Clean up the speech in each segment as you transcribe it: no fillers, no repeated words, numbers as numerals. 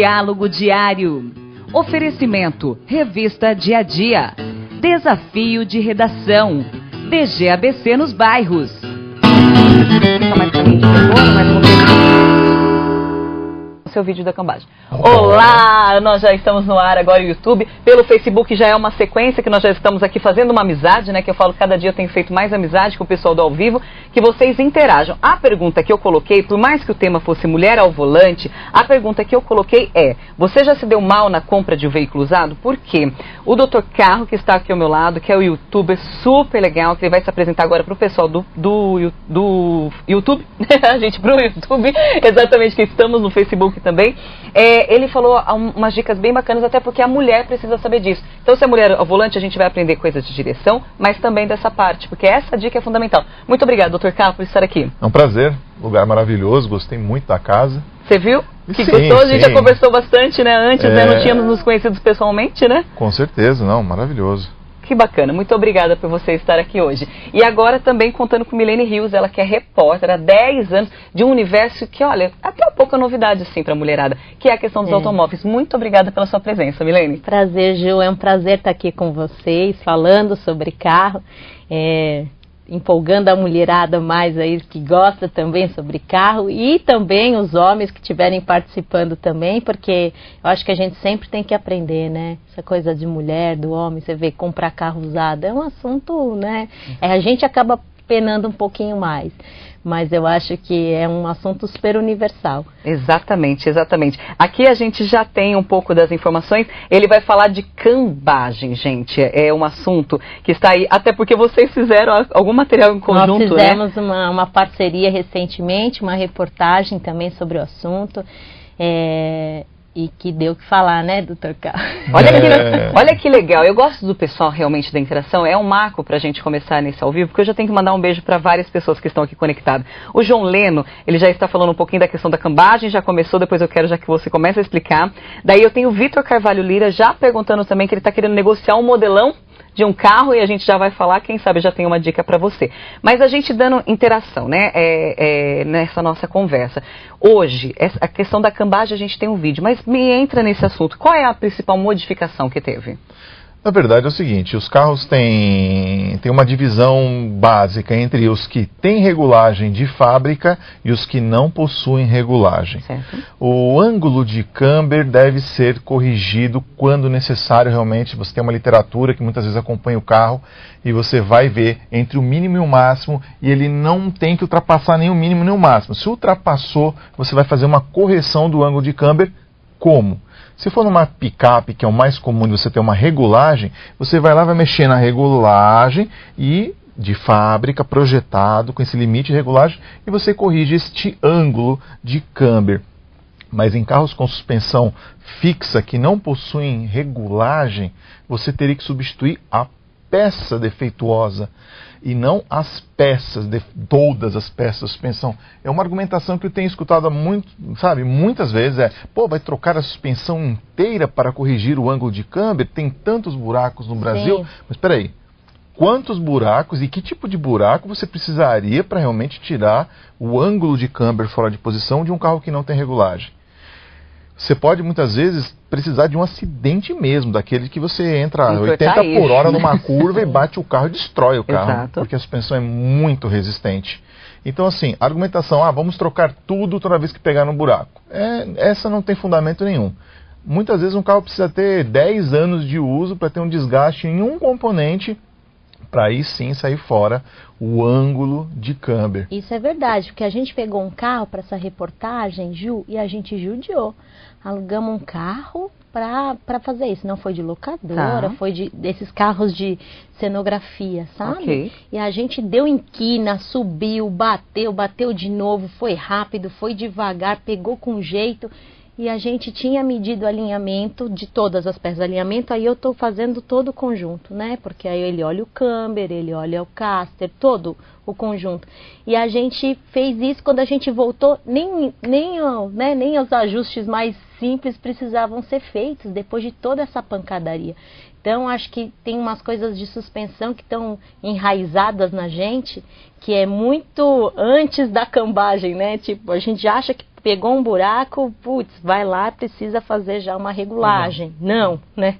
Diálogo diário. Oferecimento. Revista Dia a Dia. Desafio de redação. DGABC nos bairros. Seu vídeo da cambagem. Olá, nós já estamos no ar agora no YouTube, pelo Facebook já é uma sequência que nós já estamos aqui fazendo uma amizade, né, que eu falo cada dia eu tenho feito mais amizade com o pessoal do ao vivo, que vocês interajam. A pergunta que eu coloquei, por mais que o tema fosse mulher ao volante, a pergunta que eu coloquei é, você já se deu mal na compra de um veículo usado? Por quê? O Dr. Carro, que está aqui ao meu lado, que é o youtuber super legal, que ele vai se apresentar agora para o pessoal do YouTube, a gente pro YouTube, exatamente, que estamos no Facebook também, ele falou umas dicas bem bacanas, até porque a mulher precisa saber disso. Então, se é mulher ao volante, a gente vai aprender coisas de direção, mas também dessa parte, porque essa dica é fundamental. Muito obrigada, Dr. Carlos, por estar aqui. É um prazer, lugar maravilhoso, gostei muito da casa. Você viu? Que Sim, gostou? A gente sim. já conversou bastante, né, antes, né? Não tínhamos nos conhecidos pessoalmente, né? Com certeza, não, maravilhoso. Que bacana, muito obrigada por você estar aqui hoje. E agora também contando com Milene Rios, ela que é repórter há 10 anos de um universo que, olha, até um pouco novidade assim para a mulherada, que é a questão dos automóveis. Muito obrigada pela sua presença, Milene. Prazer, Ju, é um prazer estar aqui com vocês, falando sobre carro, empolgando a mulherada mais aí que gosta também sobre carro e também os homens que estiverem participando também, porque eu acho que a gente sempre tem que aprender, né? Essa coisa de mulher, do homem, você vê comprar carro usado, é um assunto, né? A gente acaba penando um pouquinho mais. Mas eu acho que é um assunto super universal. Exatamente, exatamente. Aqui a gente já tem um pouco das informações. Ele vai falar de cambagem, gente. É um assunto que está aí, até porque vocês fizeram algum material em conjunto, né? Nós fizemos uma parceria recentemente, uma reportagem também sobre o assunto. E que deu o que falar, né, doutor Carlos? Olha que legal, eu gosto do pessoal realmente da interação, é um marco pra gente começar nesse ao vivo, porque eu já tenho que mandar um beijo para várias pessoas que estão aqui conectadas. O João Leno, ele já está falando um pouquinho da questão da cambagem, já começou, depois eu quero já que você comece a explicar. Daí eu tenho o Vitor Carvalho Lira já perguntando também que ele está querendo negociar um modelão de um carro e a gente já vai falar, quem sabe já tem uma dica para você. Mas a gente dando interação, né, nessa nossa conversa. Hoje, a questão da cambagem a gente tem um vídeo, mas me entra nesse assunto. Qual é a principal modificação que teve? Na verdade é o seguinte, os carros têm uma divisão básica entre os que têm regulagem de fábrica e os que não possuem regulagem. Certo. O ângulo de camber deve ser corrigido quando necessário realmente. Você tem uma literatura que muitas vezes acompanha o carro e você vai ver entre o mínimo e o máximo e ele não tem que ultrapassar nem o mínimo nem o máximo. Se ultrapassou, você vai fazer uma correção do ângulo de camber. Como? Se for numa picape, que é o mais comum de você ter uma regulagem, você vai lá, vai mexer na regulagem e de fábrica, projetado, com esse limite de regulagem, e você corrige este ângulo de camber. Mas em carros com suspensão fixa, que não possuem regulagem, você teria que substituir a peça defeituosa e não as peças, todas as peças de suspensão. É uma argumentação que eu tenho escutado muitas vezes, vai trocar a suspensão inteira para corrigir o ângulo de câmbio? Tem tantos buracos no Brasil. Sim. Mas espera aí, quantos buracos e que tipo de buraco você precisaria para realmente tirar o ângulo de câmbio fora de posição de um carro que não tem regulagem? Você pode muitas vezes precisar de um acidente mesmo, daquele que você entra a 80 por hora numa curva e bate o carro e destrói o carro. Exato. Porque a suspensão é muito resistente. Então assim, a argumentação, vamos trocar tudo toda vez que pegar no buraco. Essa não tem fundamento nenhum. Muitas vezes um carro precisa ter 10 anos de uso para ter um desgaste em um componente, para aí sim sair fora o ângulo de camber. Isso é verdade, porque a gente pegou um carro para essa reportagem, Ju, e a gente judiou. Alugamos um carro para fazer isso. Não foi de locadora, foi desses carros de cenografia, sabe? Okay. E a gente deu em quina, subiu, bateu de novo, foi rápido, foi devagar, pegou com jeito. E a gente tinha medido o alinhamento de todas as peças de alinhamento, aí eu estou fazendo todo o conjunto, né? Porque aí ele olha o camber, ele olha o caster, todo o conjunto. E a gente fez isso, quando a gente voltou, nem os ajustes mais simples precisavam ser feitos, depois de toda essa pancadaria. Então, acho que tem umas coisas de suspensão que estão enraizadas na gente, que é muito antes da cambagem, né? Tipo, a gente acha que pegou um buraco, putz, vai lá, precisa fazer já uma regulagem. Não, né?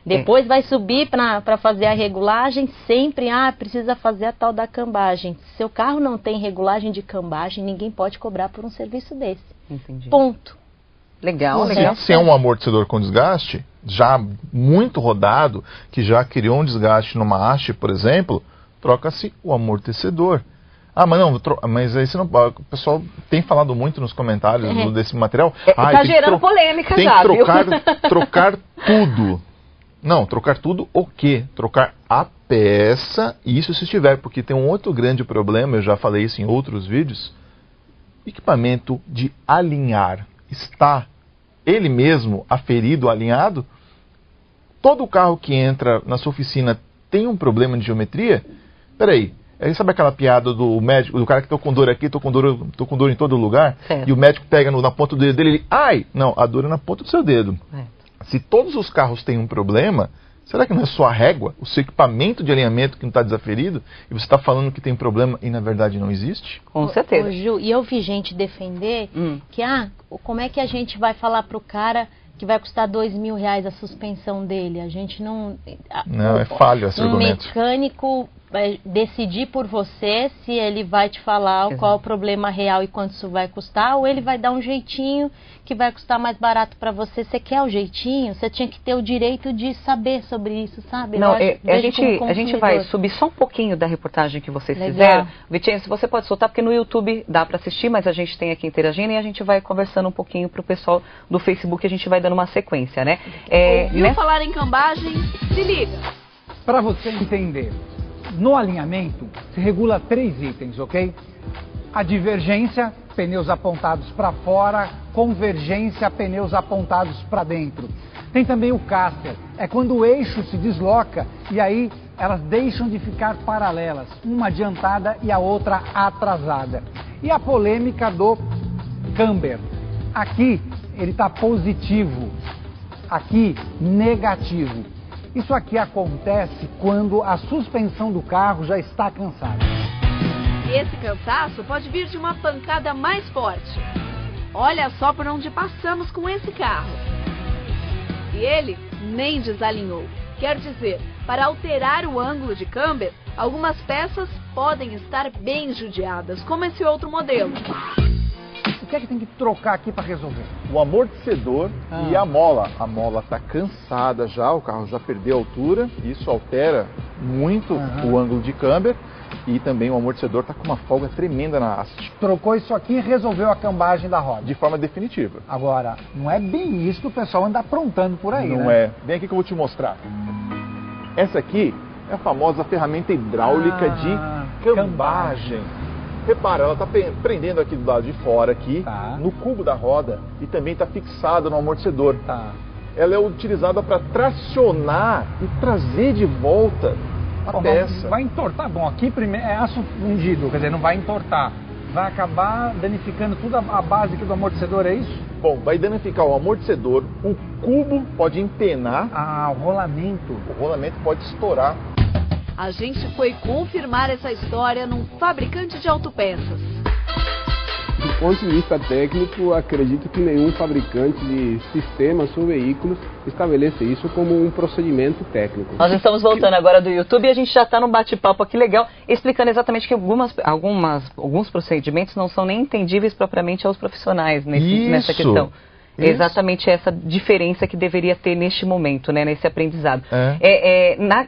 Depois vai subir para fazer a regulagem, sempre, precisa fazer a tal da cambagem. Se seu carro não tem regulagem de cambagem, ninguém pode cobrar por um serviço desse. Entendi. Ponto. Legal, Se, legal. se é um amortecedor com desgaste, já muito rodado, que já criou um desgaste numa haste, por exemplo, troca-se o amortecedor. Mas não, mas aí você não, o pessoal tem falado muito nos comentários desse material. Tá gerando polêmica tem já, que trocar, viu? trocar tudo. Não, trocar tudo o quê? Trocar a peça, isso se estiver, porque tem um outro grande problema, eu já falei isso em outros vídeos. Equipamento de alinhar está ele mesmo aferido, alinhado? Todo carro que entra na sua oficina tem um problema de geometria? Peraí, sabe aquela piada do médico, do cara que tô com dor aqui, tô com dor em todo lugar, certo. E o médico pega na ponta do dedo dele, ele, ai, não, a dor é na ponta do seu dedo. Se todos os carros têm um problema, será que não é só a régua, o seu equipamento de alinhamento que não está desaferido, e você está falando que tem problema e na verdade não existe? Com certeza. Ju, e eu vi gente defender que, como é que a gente vai falar pro cara que vai custar R$2.000 a suspensão dele? A gente não... Não, é falho esse argumento. Um mecânico vai decidir por você se ele vai te falar qual é o problema real e quanto isso vai custar, ou ele vai dar um jeitinho que vai custar mais barato para você. Você quer o jeitinho? Você tinha que ter o direito de saber sobre isso, sabe? Não, a gente vai subir só um pouquinho da reportagem que vocês fizeram. Vitinho, se você pode soltar, porque no YouTube dá para assistir, mas a gente tem aqui interagindo e a gente vai conversando um pouquinho pro pessoal do Facebook, a gente vai dando uma sequência, né? Ouviu falar em cambagem? Se liga! Para você entender, no alinhamento se regula 3 itens, ok? A divergência, pneus apontados para fora, convergência, pneus apontados para dentro. Tem também o caster, é quando o eixo se desloca e aí elas deixam de ficar paralelas, uma adiantada e a outra atrasada. E a polêmica do camber. Aqui ele está positivo, aqui negativo. Isso aqui acontece quando a suspensão do carro já está cansada. Esse cansaço pode vir de uma pancada mais forte. Olha só por onde passamos com esse carro. E ele nem desalinhou. Quer dizer, para alterar o ângulo de camber, algumas peças podem estar bem judiadas, como esse outro modelo. O que é que tem que trocar aqui para resolver? O amortecedor e a mola. A mola está cansada já, o carro já perdeu a altura, isso altera muito o ângulo de camber. E também o amortecedor está com uma folga tremenda na haste. Trocou isso aqui e resolveu a cambagem da roda. De forma definitiva. Agora, não é bem isso que o pessoal anda aprontando por aí, não né? É. Vem aqui que eu vou te mostrar. Essa aqui é a famosa ferramenta hidráulica de cambagem. Repara, ela está prendendo aqui do lado de fora, aqui, no cubo da roda, e também está fixada no amortecedor. Ela é utilizada para tracionar e trazer de volta a peça. Vai entortar. Bom, aqui primeiro é aço fundido, quer dizer, não vai entortar. Vai acabar danificando tudo a base aqui do amortecedor, é isso? Bom, vai danificar o amortecedor, o cubo pode empenar. O rolamento. O rolamento pode estourar. A gente foi confirmar essa história num fabricante de autopeças. Do ponto de vista técnico, acredito que nenhum fabricante de sistemas ou veículos estabelece isso como um procedimento técnico. Nós estamos voltando agora do YouTube e a gente já está num bate-papo aqui legal, explicando exatamente que alguns procedimentos não são nem entendíveis propriamente aos profissionais nessa questão. Exatamente essa diferença que deveria ter neste momento, né, nesse aprendizado.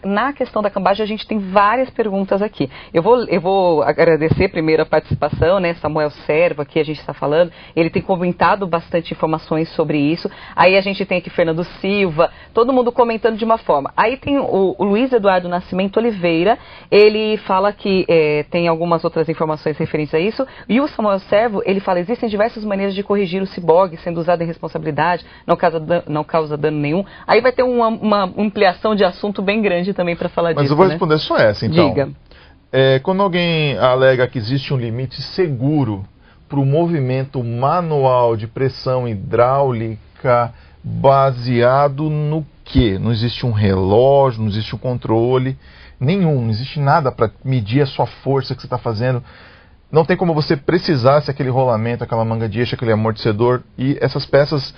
Na questão da cambagem, a gente tem várias perguntas aqui. Eu vou agradecer primeiro a participação, né, Samuel Serva, que a gente está falando, ele tem comentado bastante informações sobre isso. Aí a gente tem aqui Fernando Silva, todo mundo comentando de uma forma. Aí tem o Luiz Eduardo Nascimento Oliveira, ele fala que tem algumas outras informações referentes a isso. E o Samuel Servo, ele fala, existem diversas maneiras de corrigir o ciborgue, sendo usado em responsabilidade, não causa dano nenhum. Aí vai ter uma ampliação de assunto bem grande também para falar disso. Mas eu vou responder só essa, então. Diga. Quando alguém alega que existe um limite seguro para o movimento manual de pressão hidráulica baseado no quê? Não existe um relógio, não existe um controle nenhum, não existe nada para medir a sua força que você está fazendo. não tem como você precisar se aquele rolamento, aquela manga de eixo, aquele amortecedor, e essas peças,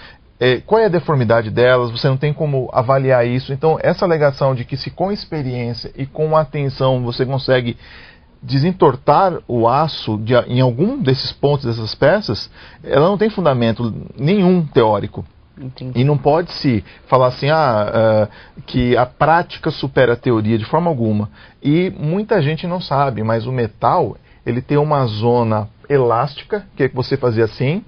qual é a deformidade delas, você não tem como avaliar isso. Então, essa alegação de que se com experiência e com atenção você consegue desentortar o aço em algum desses pontos dessas peças, ela não tem fundamento nenhum teórico. Entendi. E não pode-se falar assim, que a prática supera a teoria de forma alguma. E muita gente não sabe, mas o metal, ele tem uma zona elástica, que é que você fazia assim,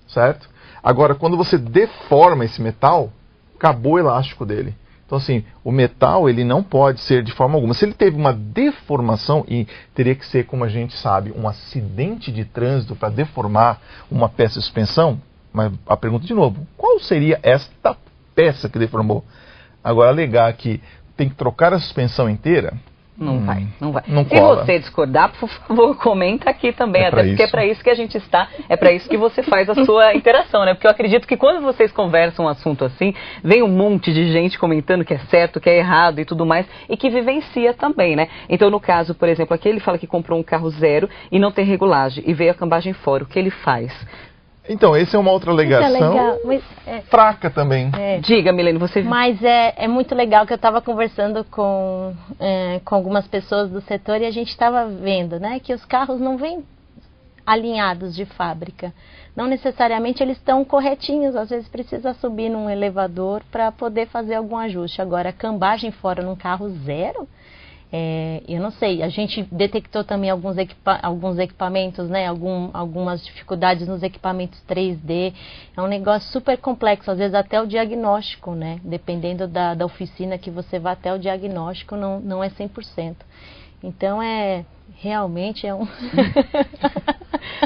certo? Agora, quando você deforma esse metal, acabou o elástico dele. Então, assim, o metal, ele não pode ser de forma alguma. Se ele teve uma deformação, e teria que ser, como a gente sabe, um acidente de trânsito para deformar uma peça de suspensão, mas a pergunta de novo, qual seria esta peça que deformou? Agora, alegar que tem que trocar a suspensão inteira... Não vai. Não Se cola. você discordar, por favor, comenta aqui também, até porque é para isso que a gente está, é para isso que você faz a sua interação, né? Porque eu acredito que quando vocês conversam um assunto assim, vem um monte de gente comentando que é certo, que é errado e tudo mais, e que vivencia também, né? Então, no caso, por exemplo, aqui ele fala que comprou um carro zero e não tem regulagem, e veio a cambagem fora, o que ele faz? Então, essa é uma outra alegação fraca também. Diga, Milene, você viu? Mas é muito legal que eu estava conversando com algumas pessoas do setor e a gente estava vendo, né, que os carros não vêm alinhados de fábrica. Não necessariamente eles estão corretinhos, às vezes precisa subir num elevador para poder fazer algum ajuste. Agora, a cambagem fora num carro zero... eu não sei, a gente detectou também alguns equipamentos, né, algumas dificuldades nos equipamentos 3D, é um negócio super complexo, às vezes até o diagnóstico, né, dependendo da oficina que você vá, até o diagnóstico não é 100%. Então realmente é um...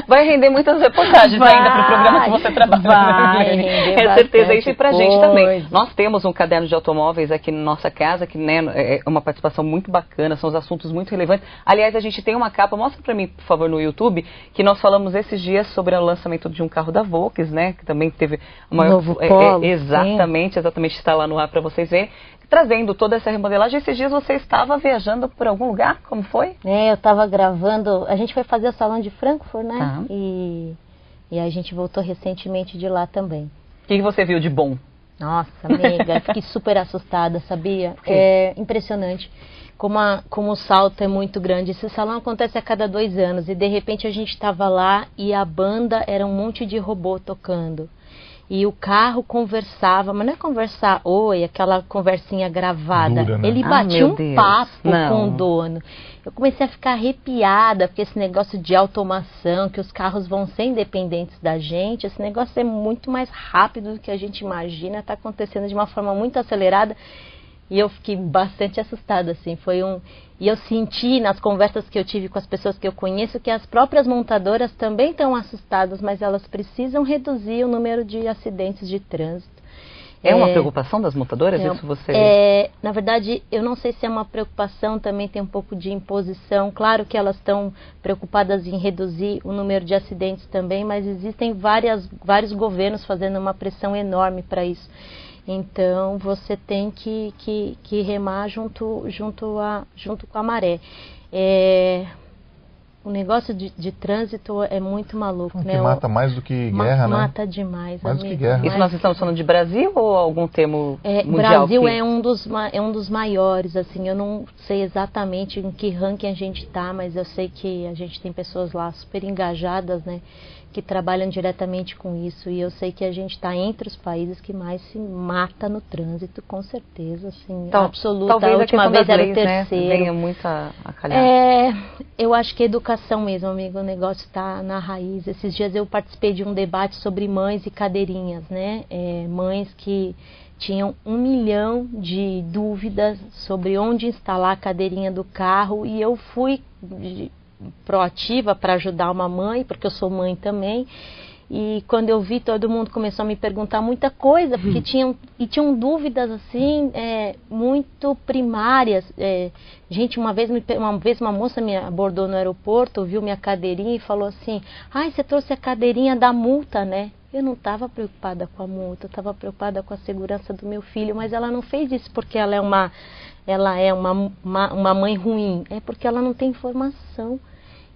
Vai render muitas reportagens ainda para o programa que você trabalha. Vai render é certeza isso, e para a gente coisa. também. Nós temos um caderno de automóveis aqui na nossa casa, que, né, é uma participação muito bacana, são os assuntos muito relevantes. Aliás, a gente tem uma capa, mostra para mim, por favor, no YouTube, que nós falamos esses dias sobre o lançamento de um carro da Volks, né, que também teve uma novo Polo, exatamente, está lá no ar para vocês verem, trazendo toda essa remodelagem. Esses dias você estava viajando por algum lugar, como foi? Eu estava gravando, a gente foi fazer o Salão de Frankfurt, né? Tá. E a gente voltou recentemente de lá também. O que você viu de bom? Nossa, amiga, fiquei super assustada, sabia? É impressionante como o salto é muito grande. Esse salão acontece a cada 2 anos e de repente a gente estava lá e a banda era um monte de robô tocando. E o carro conversava, mas não é conversar, oi, aquela conversinha gravada. Dura, né? Ele batia um papo Não. com o dono. Eu comecei a ficar arrepiada, porque esse negócio de automação, que os carros vão ser independentes da gente, esse negócio é muito mais rápido do que a gente imagina, está acontecendo de uma forma muito acelerada. E eu fiquei bastante assustada, assim, E eu senti nas conversas que eu tive com as pessoas que eu conheço que as próprias montadoras também estão assustadas, mas elas precisam reduzir o número de acidentes de trânsito. É uma preocupação das montadoras? Isso você... Na verdade, eu não sei se é uma preocupação, também tem um pouco de imposição. Claro que elas estão preocupadas em reduzir o número de acidentes também, mas existem vários governos fazendo uma pressão enorme para isso. Então, você tem que remar junto com a maré. O negócio de trânsito é muito maluco, que né? mata mais do que guerra, né? Mata demais, mais do que amigo. guerra. Isso nós estamos falando de Brasil ou algum termo mundial? Brasil que... é um dos maiores, assim, eu não sei exatamente em que ranking a gente está, mas eu sei que a gente tem pessoas lá super engajadas, né, que trabalham diretamente com isso, e eu sei que a gente está entre os países que mais se mata no trânsito, com certeza, assim, absoluta. Talvez a última vez era o né, terceiro. venha muito a calhar. Eu acho que educação mesmo, amigo, o negócio está na raiz. Esses dias eu participei de um debate sobre mães e cadeirinhas, né, mães que tinham 1 milhão de dúvidas sobre onde instalar a cadeirinha do carro, e eu fui proativa para ajudar uma mãe, porque eu sou mãe também, e quando eu vi, todo mundo começou a me perguntar muita coisa, porque tinham dúvidas assim, muito primárias. Gente, uma vez uma moça me abordou no aeroporto, viu minha cadeirinha e falou assim: ai, você trouxe a cadeirinha da multa, né? Eu não estava preocupada com a multa, eu estava preocupada com a segurança do meu filho, mas ela não fez isso porque ela é uma mãe ruim, é porque ela não tem informação.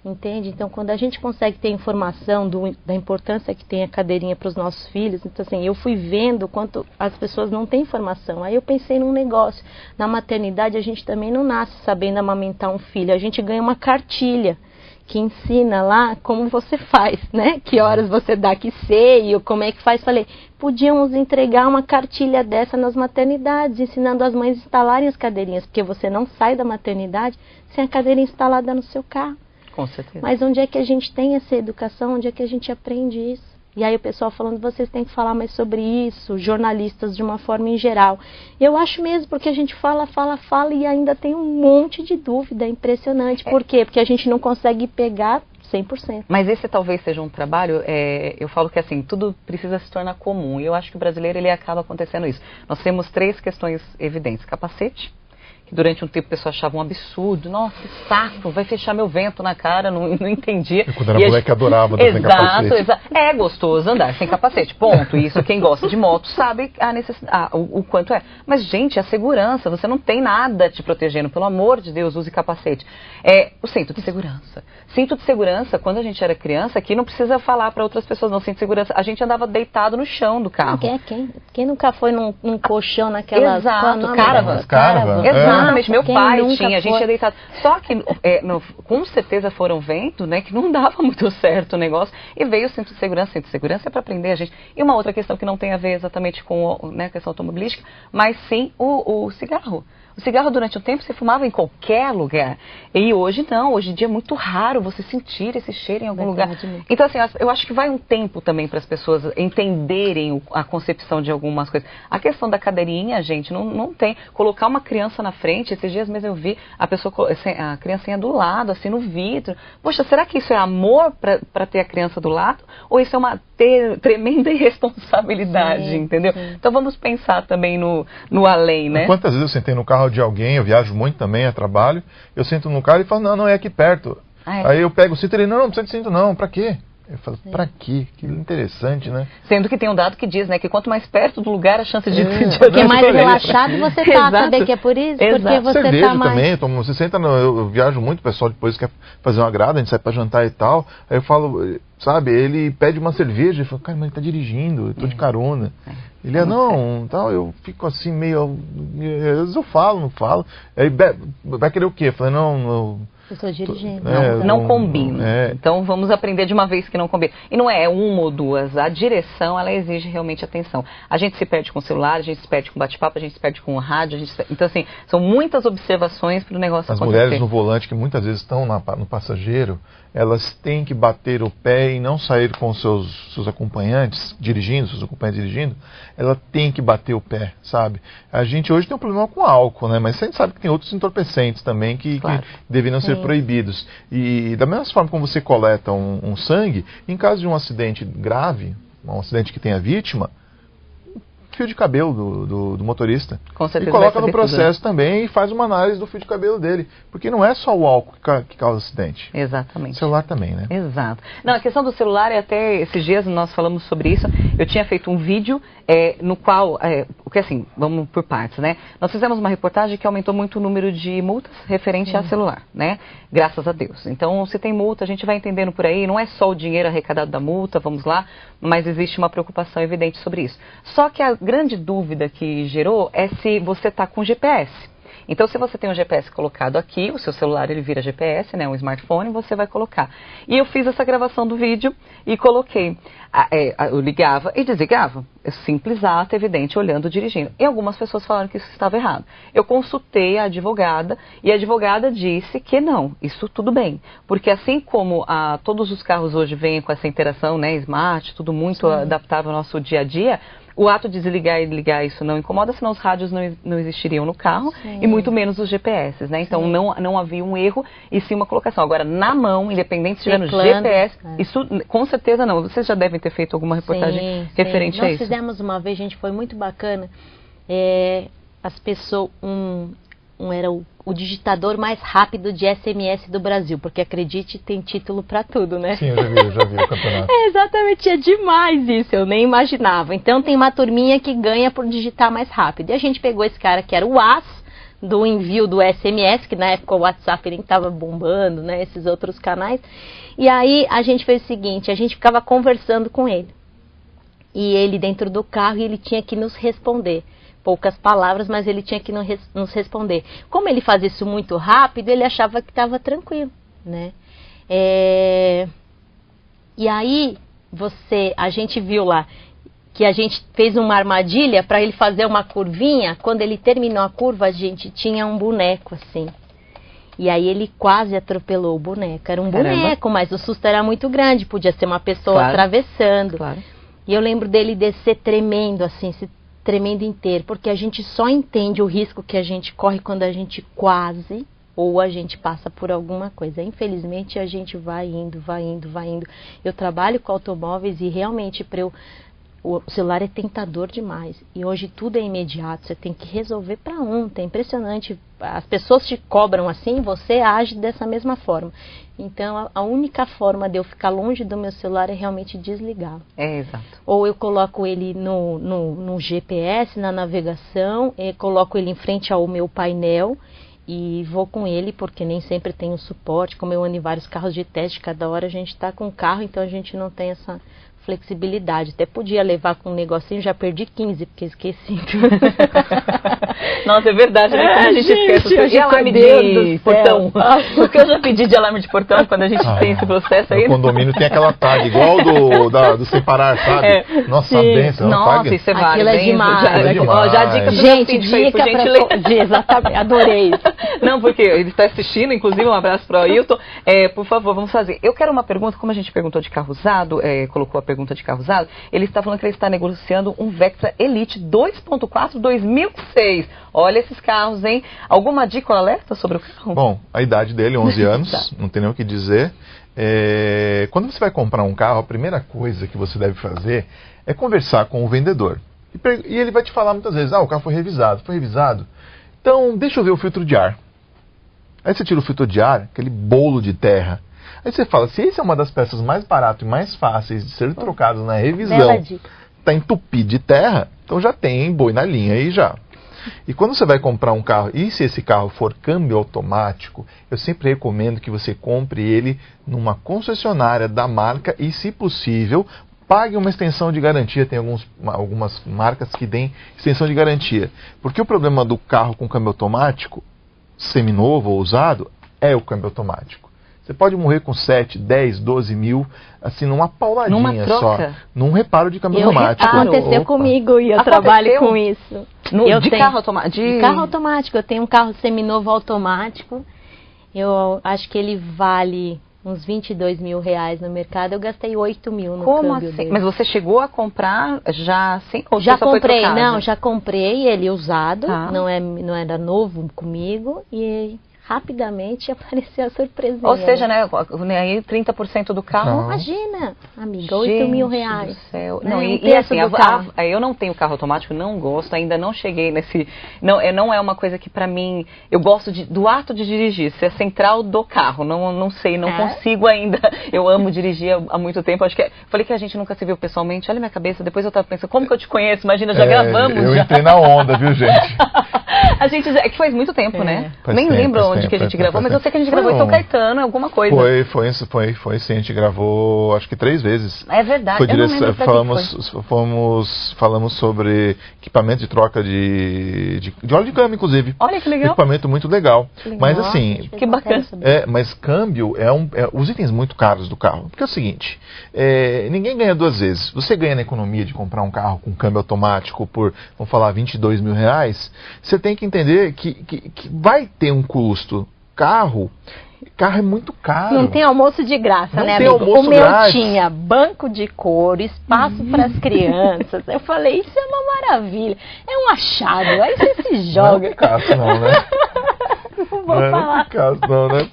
entende? Então, quando a gente consegue ter informação da importância que tem a cadeirinha para os nossos filhos, então assim, eu fui vendo quanto as pessoas não têm informação. Aí eu pensei num negócio. Na maternidade, a gente também não nasce sabendo amamentar um filho. A gente ganha uma cartilha que ensina lá como você faz, né? Que horas você dá que seio, como é que faz. Falei, podíamos entregar uma cartilha dessa nas maternidades, ensinando as mães a instalarem as cadeirinhas, porque você não sai da maternidade sem a cadeirinha instalada no seu carro. Com certeza. Mas onde é que a gente tem essa educação? Onde é que a gente aprende isso? E aí o pessoal falando, vocês têm que falar mais sobre isso, jornalistas de uma forma em geral. Eu acho mesmo, porque a gente fala e ainda tem um monte de dúvida, é impressionante. Por quê? Porque a gente não consegue pegar 100%. Mas esse talvez seja um trabalho, eu falo que assim, tudo precisa se tornar comum. E eu acho que o brasileiro, ele acaba acontecendo isso. Nós temos 3 questões evidentes. Capacete, que durante um tempo o pessoal achava um absurdo. Nossa, que saco, vai fechar meu vento na cara, não entendia. E quando era moleque, adorava andar sem capacete. Exato. É gostoso andar sem capacete, ponto. Isso quem gosta de moto sabe o quanto é. Mas, gente, a segurança, você não tem nada te protegendo, pelo amor de Deus, use capacete. O cinto de segurança. Cinto de segurança, quando a gente era criança, aqui não precisa falar para outras pessoas, não, cinto de segurança, a gente andava deitado no chão do carro. Quem nunca foi num colchão naquela... Exato, caravan. Exatamente, meu pai tinha, a gente ia deitado. Só que, com certeza foram vendo, né, que não dava muito certo o negócio, e veio o cinto de segurança. Cinto de segurança é para prender a gente. E uma outra questão que não tem a ver exatamente com, né, a questão automobilística, mas sim o cigarro. O cigarro, durante o tempo, você fumava em qualquer lugar. E hoje não, hoje em dia é muito raro você sentir esse cheiro em algum lugar. Então, assim, eu acho que vai um tempo também para as pessoas entenderem a concepção de algumas coisas. A questão da cadeirinha, gente, não tem. Colocar uma criança na frente, esses dias mesmo eu vi a criancinha do lado, assim, no vidro. Poxa, será que isso é amor para ter a criança do lado? Ou isso é uma tremenda irresponsabilidade, entendeu? Sim. Então vamos pensar também no além, né? Quantas vezes eu sentei no carro de alguém, eu viajo muito também a trabalho, eu sento no carro e falo, não, é aqui perto. Aí eu pego o cinto e ele, não precisa de cinto não, pra quê? Eu falo, pra quê? Que interessante, né? Sendo que tem um dado que diz, né, que quanto mais perto do lugar, a chance de porque mais relaxado você tá, sabe que é por isso? Exato. Porque você cerveja tá mais... também, você senta, eu viajo muito, o pessoal depois quer fazer uma grada, a gente sai pra jantar e tal, aí eu falo, sabe, ele pede uma cerveja, eu falo, cara, mas ele tá dirigindo, eu tô de carona. Ele não, tal, eu fico assim meio, às vezes eu falo, não falo, aí vai querer o quê? Eu falei, não... Eu estou dirigindo. Não combina. Então vamos aprender de uma vez que não combina. E não é uma ou duas. A direção, ela exige realmente atenção. A gente se perde com o celular, a gente se perde com bate-papo, a gente se perde com o rádio. Então, assim, são muitas observações para o negócio acontecer. As mulheres no volante, que muitas vezes estão no passageiro, elas têm que bater o pé e não sair com seus acompanhantes dirigindo, ela tem que bater o pé, sabe? A gente hoje tem um problema com álcool, né? Mas a gente sabe que tem outros entorpecentes também que deveriam ser proibidos. E da mesma forma como você coleta um sangue, em caso de um acidente grave, um acidente que tenha vítima, fio de cabelo do motorista. Com certeza. E coloca no processo também e faz uma análise do fio de cabelo dele. Porque não é só o álcool que causa acidente. Exatamente. O celular também, né? Exato. Não, a questão do celular, até esses dias nós falamos sobre isso. Eu tinha feito um vídeo no qual, porque assim, vamos por partes, né? Nós fizemos uma reportagem que aumentou muito o número de multas referente a celular, né? Graças a Deus. Então, se tem multa, a gente vai entendendo por aí. Não é só o dinheiro arrecadado da multa, vamos lá, mas existe uma preocupação evidente sobre isso. Só que a grande dúvida que gerou é se você está com GPS. Então, se você tem um GPS colocado aqui, o seu celular ele vira GPS, né, um smartphone, você vai colocar. E eu fiz essa gravação do vídeo e coloquei. Eu ligava e desligava. Simples, ato, evidente, olhando, dirigindo. E algumas pessoas falaram que isso estava errado. Eu consultei a advogada e a advogada disse que não, isso tudo bem. Porque assim como todos os carros hoje vêm com essa interação, né, smart, tudo muito adaptável ao nosso dia a dia, o ato de desligar e ligar isso não incomoda, senão os rádios não existiriam no carro e muito menos os GPS, né? Então não havia um erro e sim uma colocação. Agora, na mão, independente se estiver no GPS, isso com certeza não. Vocês já devem ter feito alguma reportagem referente a isso. Nós fizemos uma vez, gente, foi muito bacana. As pessoas, era o digitador mais rápido de SMS do Brasil, porque acredite, tem título pra tudo, né? Sim, eu já vi o campeonato. Exatamente, é demais isso, eu nem imaginava. Então tem uma turminha que ganha por digitar mais rápido. E a gente pegou esse cara que era o as do envio do SMS, que na época o WhatsApp nem estava bombando, né, esses outros canais. E aí a gente fez o seguinte, a gente ficava conversando com ele. E ele dentro do carro, e ele tinha que nos responder. Poucas palavras, mas ele tinha que nos responder. Como ele fazia isso muito rápido, ele achava que estava tranquilo, né? E aí, a gente viu lá que a gente fez uma armadilha para ele fazer uma curvinha. Quando ele terminou a curva, a gente tinha um boneco assim. E aí ele quase atropelou o boneco. Era um boneco, mas o susto era muito grande. Podia ser uma pessoa atravessando. Claro. E eu lembro dele descer tremendo, assim, se tremendo inteiro. Porque a gente só entende o risco que a gente corre quando a gente quase ou a gente passa por alguma coisa. Infelizmente, a gente vai indo. Eu trabalho com automóveis e realmente o celular é tentador demais. E hoje tudo é imediato, você tem que resolver para ontem. É impressionante. As pessoas te cobram assim, você age dessa mesma forma. Então, a única forma de eu ficar longe do meu celular é realmente desligá-lo. Exato. Ou eu coloco ele no GPS, na navegação, coloco ele em frente ao meu painel e vou com ele, porque nem sempre tem o suporte. Como eu ando em vários carros de teste, cada hora a gente está com o carro, então a gente não tem essa flexibilidade. Até podia levar com um negocinho, já perdi 15, porque esqueci. Nossa, é verdade, né? Quando a gente esquece de alarme de portão. Porque eu já pedi de alarme de portão quando a gente tem esse processo aí. O condomínio tem aquela tag, igual do separar, sabe? Nossa, benção. Nossa, isso é válido. Aquilo é demais. Já a dica gente, dica pra... Exatamente, adorei. Não, porque ele está assistindo, inclusive um abraço para o Ailton. Por favor, vamos fazer. Eu quero uma pergunta, como a gente perguntou de carro usado, colocou a pergunta de carro usado, ele está falando que ele está negociando um Vectra Elite 2.4 2006. Olha esses carros, hein? Alguma dica ou alerta sobre o carro? Bom, a idade dele, 11 anos, não tem nem o que dizer. Quando você vai comprar um carro, a primeira coisa que você deve fazer é conversar com o vendedor. E ele vai te falar muitas vezes, o carro foi revisado. Foi revisado? Então, deixa eu ver o filtro de ar. Aí você tira o filtro de ar, aquele bolo de terra. Aí você fala, se esse é uma das peças mais baratas e mais fáceis de ser trocadas na revisão, está entupido de terra, então já tem boi na linha aí já. E quando você vai comprar um carro, e se esse carro for câmbio automático, eu sempre recomendo que você compre ele numa concessionária da marca e, se possível, pague uma extensão de garantia. Tem algumas marcas que têm extensão de garantia. Porque o problema do carro com câmbio automático, seminovo ou usado, é o câmbio automático. Você pode morrer com 7, 10, 12 mil, assim, numa pauladinha só. Num reparo de câmbio automático. Aconteceu comigo e eu trabalho com isso. Carro automático? De carro automático. Eu tenho um carro seminovo automático. Eu acho que ele vale uns 22 mil reais no mercado. Eu gastei 8 mil no câmbio assim? dele. Mas você chegou a comprar já assim? Ou já comprei, já comprei ele usado. Não era novo comigo. E rapidamente apareceu a surpresinha. Ou seja, né, aí 30% do carro. Imagina, amiga, 8 mil reais. Do céu. Não, e assim, eu não tenho carro automático, não gosto, ainda não cheguei nesse... Não é uma coisa que pra mim... Eu gosto do ato de dirigir, ser a central do carro. Não sei, não consigo ainda. Eu amo dirigir há muito tempo. Acho que falei que a gente nunca se viu pessoalmente. Olha minha cabeça, depois eu tava pensando, como que eu te conheço? Imagina, já gravamos. Eu entrei na onda, viu, gente? A gente é que faz muito tempo, né? Nem lembro onde que a gente gravou, mas eu sei que a gente gravou em São Caetano, alguma coisa. Foi sim, a gente gravou acho que 3 vezes. É verdade, eu não lembro falamos sobre equipamento de troca de óleo de câmbio, inclusive. Olha que legal. Equipamento muito legal. Mas assim... Que bacana. Mas câmbio os itens muito caros do carro. Porque é o seguinte, ninguém ganha 2 vezes. Você ganha na economia de comprar um carro com câmbio automático por, vamos falar, 22 mil reais. Você tem que entender que vai ter um custo. Carro é muito caro. Não tem almoço de graça, né, amigo? O meu tinha banco de couro, espaço para as crianças. Eu falei, isso é uma maravilha. É um achado. Aí você se joga. Não é Picasso, não, né? Não é Picasso, não, né?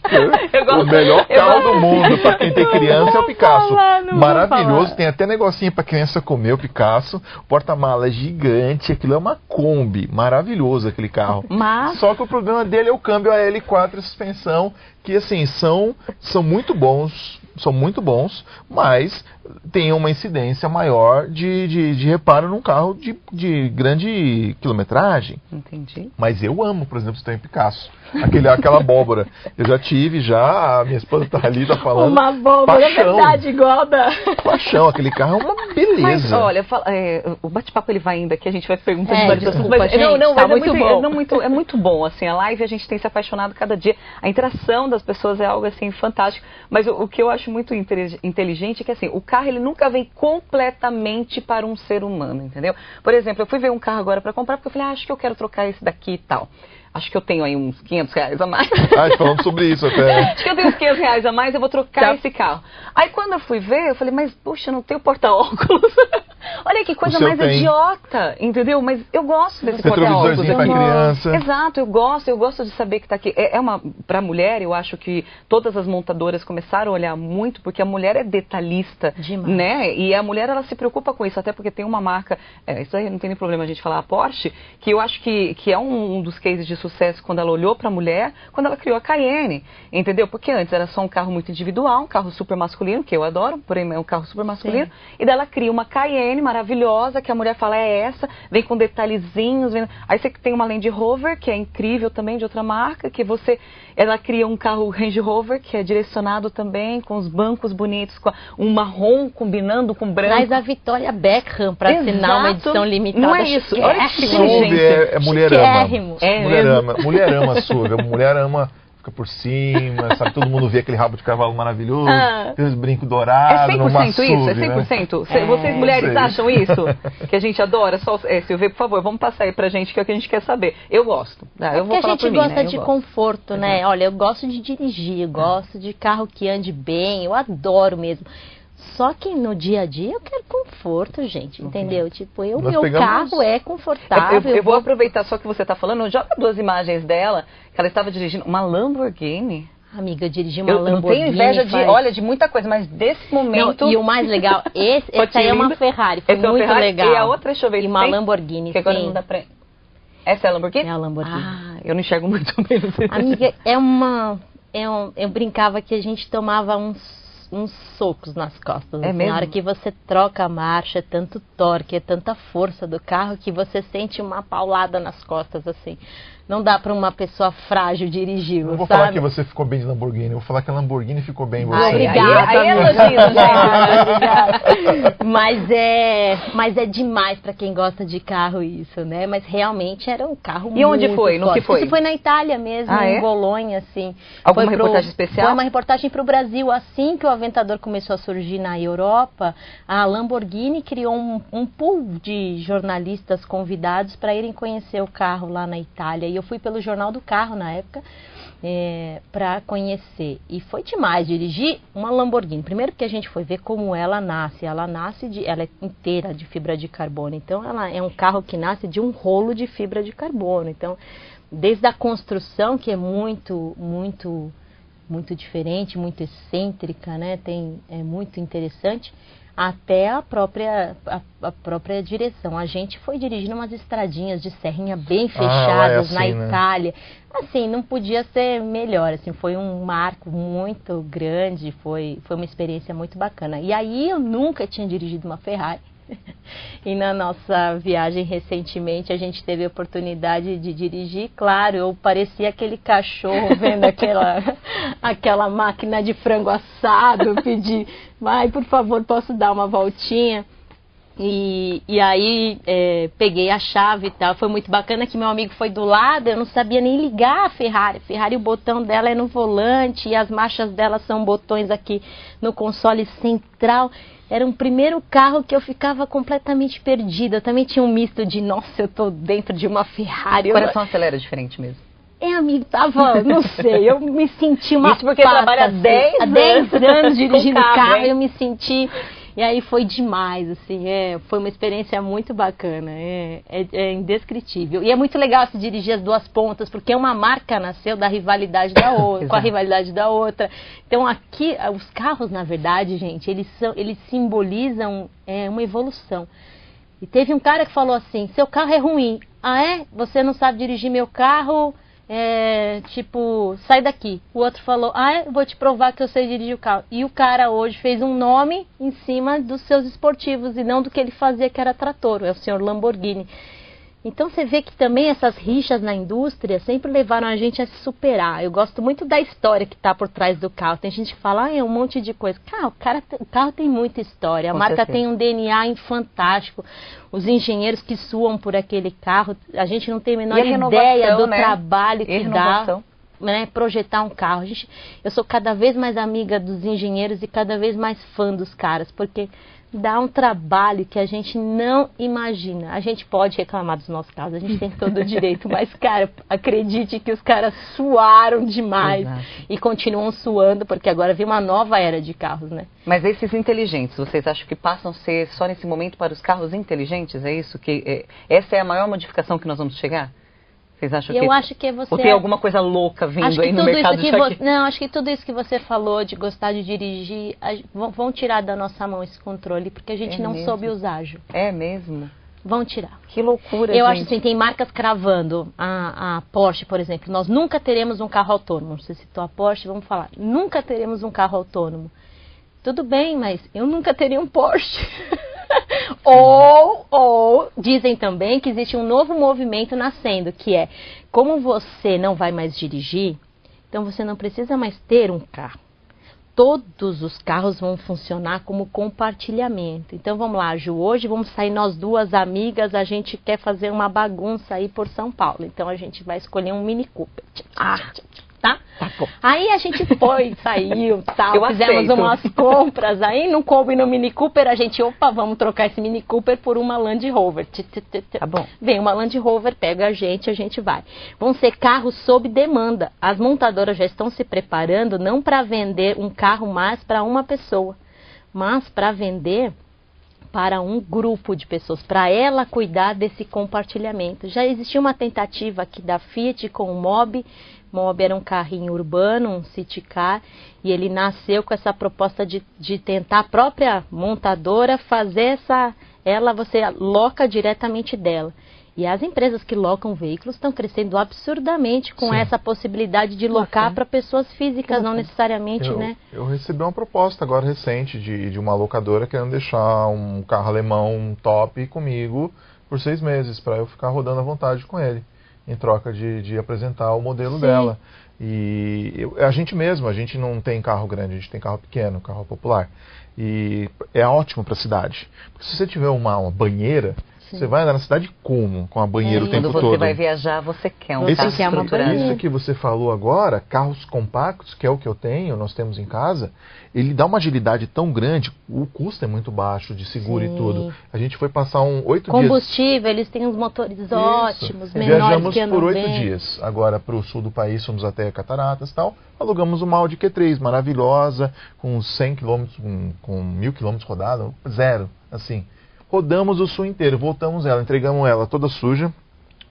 O melhor carro do mundo para quem tem criança é o Picasso. Maravilhoso, tem até negocinho para criança comer o Picasso. Porta-mala gigante, aquilo é uma Kombi. Maravilhoso aquele carro. Só que o problema dele é o câmbio a L4 e suspensão, que assim, são muito bons, mas tenha uma incidência maior de reparo num carro de grande quilometragem. Entendi. Mas eu amo, por exemplo, Stanley Picasso. Aquela abóbora. Eu já tive, a minha esposa tá ali, tá falando. Uma abóbora, é verdade, igual da... Paixão, aquele carro é uma beleza. Mas olha, o bate-papo ele vai indo aqui, a gente vai perguntando de várias desculpa, coisas. gente, Não, tá mas muito bom. É muito bom, assim, a live a gente tem se apaixonado cada dia. A interação das pessoas é algo, assim, fantástico. Mas o que eu acho muito inteligente é que, assim, o carro, ele nunca vem completamente para um ser humano, entendeu? Por exemplo, eu fui ver um carro agora para comprar, porque eu falei, acho que eu quero trocar esse daqui e tal. Acho que eu tenho aí uns R$500 a mais. Falando sobre isso até. Acho que eu tenho uns R$500 a mais, eu vou trocar esse carro. Aí quando eu fui ver, eu falei, mas puxa, não tem o porta-óculos. Olha que coisa mais idiota, entendeu? Mas eu gosto desse porta-óculos. Retrovisorzinho pra criança. Exato, eu gosto de saber que tá aqui. Pra mulher, eu acho que todas as montadoras começaram a olhar muito, porque a mulher é detalhista, demais, né? E a mulher, ela se preocupa com isso, até porque tem uma marca, isso aí não tem nem problema a gente falar, a Porsche, que eu acho que é um dos cases de sucesso quando ela olhou para a mulher, quando ela criou a Cayenne, entendeu? Porque antes era só um carro muito individual, um carro super masculino, que eu adoro, porém é um carro super masculino, e daí ela cria uma Cayenne maravilhosa, que a mulher fala, é essa, vem com detalhezinhos, aí você tem uma Land Rover, que é incrível também, de outra marca, que ela cria um carro Range Rover, que é direcionado também, com os bancos bonitos, com um marrom combinando com branco. Mas a Victoria Beckham, para assinar uma edição limitada. Não é isso, olha que inteligência. É mulherama. Mulher ama SUV, a mulher ama, fica por cima, sabe? Todo mundo vê aquele rabo de cavalo maravilhoso, aqueles brincos dourados, numa SUV, isso? É 100%? Né? Vocês mulheres acham isso? Que a gente adora? Silvia, por favor, vamos passar aí pra gente, que é o que a gente quer saber. Eu gosto. Eu vou falar por mim, porque a gente gosta de conforto, né? Olha, eu gosto de dirigir, eu gosto de carro que ande bem, eu adoro mesmo. Só que no dia a dia eu quero conforto, gente, entendeu? Tipo, meu carro é confortável. Eu vou aproveitar só que você está falando, joga 2 imagens dela, que ela estava dirigindo uma Lamborghini. Amiga, eu dirigi uma Lamborghini. Eu não tenho inveja de muita coisa, mas desse momento... Não, e o mais legal, essa aí é uma Ferrari, foi muito legal. E a outra, deixa eu ver. E uma Lamborghini, que agora não dá pra... Essa é a Lamborghini? É a Lamborghini. Eu não enxergo muito bem. Amiga, eu brincava que a gente tomava uns socos nas costas. Mesmo? Na hora que você troca a marcha, é tanto torque, é tanta força do carro que você sente uma paulada nas costas, assim. Não dá para uma pessoa frágil dirigir, Não vou falar que você ficou bem de Lamborghini, eu vou falar que a Lamborghini ficou bem em você. Obrigada. Aí Obrigada. Mas é demais para quem gosta de carro isso, né? Mas realmente era um carro muito forte. E onde foi? No que foi? Isso foi na Itália mesmo, em Bolonha, assim. Alguma reportagem especial? Foi uma reportagem para o Brasil. Assim que o Aventador começou a surgir na Europa, a Lamborghini criou um pool de jornalistas convidados para irem conhecer o carro lá na Itália. E eu fui pelo Jornal do Carro na época para conhecer. E foi demais dirigir uma Lamborghini. Primeiro porque a gente foi ver como ela nasce. Ela é inteira de fibra de carbono. Então ela é um carro que nasce de um rolo de fibra de carbono. Então, desde a construção, que é muito, muito, muito diferente, muito excêntrica, né? É muito interessante, até a própria direção. A gente foi dirigindo umas estradinhas de serrinha bem fechadas na Itália. Assim, não podia ser melhor, assim, foi um marco muito grande, foi uma experiência muito bacana. E aí eu nunca tinha dirigido uma Ferrari. E na nossa viagem recentemente a gente teve a oportunidade de dirigir. Claro, eu parecia aquele cachorro vendo aquela máquina de frango assado, pedi, vai, por favor, posso dar uma voltinha? E aí peguei a chave e tal. Foi muito bacana que meu amigo foi do lado, eu não sabia nem ligar a Ferrari. A Ferrari, o botão dela é no volante e as marchas dela são botões aqui no console central. Era um primeiro carro que eu ficava completamente perdida. Eu também tinha um misto de, nossa, eu tô dentro de uma Ferrari. O coração acelera diferente mesmo. Amigo, não sei, eu me senti uma Isso porque trabalha há 10 anos dirigindo carro, eu me senti... E aí foi demais, assim, foi uma experiência muito bacana, é indescritível. E é muito legal se dirigir as 2 pontas, porque uma marca nasceu da rivalidade da outra, com a rivalidade da outra. Então aqui, os carros, na verdade, gente, eles simbolizam uma evolução. E teve um cara que falou assim, seu carro é ruim. Ah, é? Você não sabe dirigir meu carro? tipo, sai daqui. O outro falou, eu vou te provar que eu sei dirigir o carro. E o cara hoje fez um nome em cima dos seus esportivos e não do que ele fazia, que era trator, é o senhor Lamborghini. Então você vê que também essas rixas na indústria sempre levaram a gente a se superar. Eu gosto muito da história que está por trás do carro. Tem gente que fala, é um monte de coisa. O carro tem muita história. A marca tem um DNA fantástico. Os engenheiros que suam por aquele carro, a gente não tem a menor ideia do trabalho que dá, né, projetar um carro. Eu sou cada vez mais amiga dos engenheiros e cada vez mais fã dos caras, porque dá um trabalho que a gente não imagina. A gente pode reclamar dos nossos carros, a gente tem todo o direito, mas, cara, acredite que os caras suaram demais. Exato. E continuam suando, porque agora vem uma nova era de carros, né? Mas esses inteligentes, vocês acham que passam a ser só nesse momento para os carros inteligentes? É isso? Essa é a maior modificação que nós vamos chegar? Vocês acham eu acho que você... Ou tem alguma coisa louca vindo aí no mercado de aqui? Não, acho que tudo isso que você falou de gostar de dirigir, vão tirar da nossa mão esse controle, porque a gente não soube usar, Ju. É mesmo? Vão tirar. Que loucura, Eu acho assim, tem marcas cravando. A Porsche, por exemplo, nós nunca teremos um carro autônomo. Você citou a Porsche, vamos falar. Nunca teremos um carro autônomo. Tudo bem, mas eu nunca teria um Porsche. Ou dizem também que existe um novo movimento nascendo, que é, como você não vai mais dirigir, então você não precisa mais ter um carro. Todos os carros vão funcionar como compartilhamento. Então vamos lá, Ju, hoje vamos sair nós duas amigas, a gente quer fazer uma bagunça aí por São Paulo. Então a gente vai escolher um Mini Cooper. Tá? Aí a gente foi, saiu, tal, fizemos umas compras, aí não coube no Mini Cooper, a gente, vamos trocar esse Mini Cooper por uma Land Rover. Tá bom. Vem uma Land Rover, pega a gente vai. Vão ser carros sob demanda. As montadoras já estão se preparando não para vender um carro mais para uma pessoa, mas para vender para um grupo de pessoas, para ela cuidar desse compartilhamento. Já existia uma tentativa aqui da Fiat com o Mobi. Mobi era um carrinho urbano, um city car, e ele nasceu com essa proposta de tentar a própria montadora fazer você loca diretamente dela. E as empresas que locam veículos estão crescendo absurdamente com essa possibilidade de locar para pessoas físicas, não necessariamente, né? Eu recebi uma proposta agora recente de uma locadora querendo deixar um carro alemão top comigo por 6 meses, para eu ficar rodando à vontade com ele, em troca de apresentar o modelo dela. E a gente não tem carro grande, a gente tem carro pequeno, carro popular. E é ótimo para a cidade. Porque se você tiver uma banheira, você vai andar na cidade como? Com a banheira o tempo todo. Quando você vai viajar, você quer um carro estruturado. Isso que você falou agora, carros compactos, que é o que eu tenho, nós temos em casa, ele dá uma agilidade tão grande, o custo é muito baixo de seguro e tudo. A gente foi passar 8 dias... Combustível, eles têm uns motores ótimos, menores que andam bem. Viajamos por 8 dias, agora para o sul do país, fomos até Cataratas e tal, alugamos uma Audi Q3, maravilhosa, com 100 km, com 1000 km rodada, zero, assim. Rodamos o sul inteiro, voltamos ela, entregamos ela toda suja,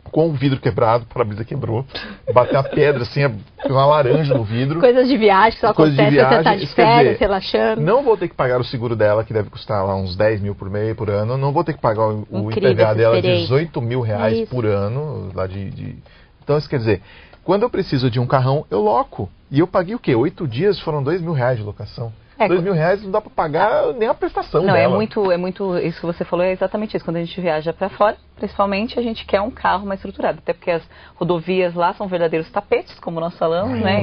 com o vidro quebrado, a para-brisa quebrou, bateu a pedra assim, uma laranja no vidro. Coisas de viagem que só acontece, você tá de férias, relaxando. Não vou ter que pagar o seguro dela, que deve custar lá uns 10 mil por ano, não vou ter que pagar o IPVA dela de 18 mil reais por ano. Então isso quer dizer, quando eu preciso de um carrão, eu loco. E eu paguei o quê? 8 dias foram 2 mil reais de locação. 2 mil reais não dá para pagar nem a prestação dela. É muito, isso que você falou é exatamente isso. Quando a gente viaja para fora, principalmente, a gente quer um carro mais estruturado. Até porque as rodovias lá são verdadeiros tapetes, como nós falamos, né?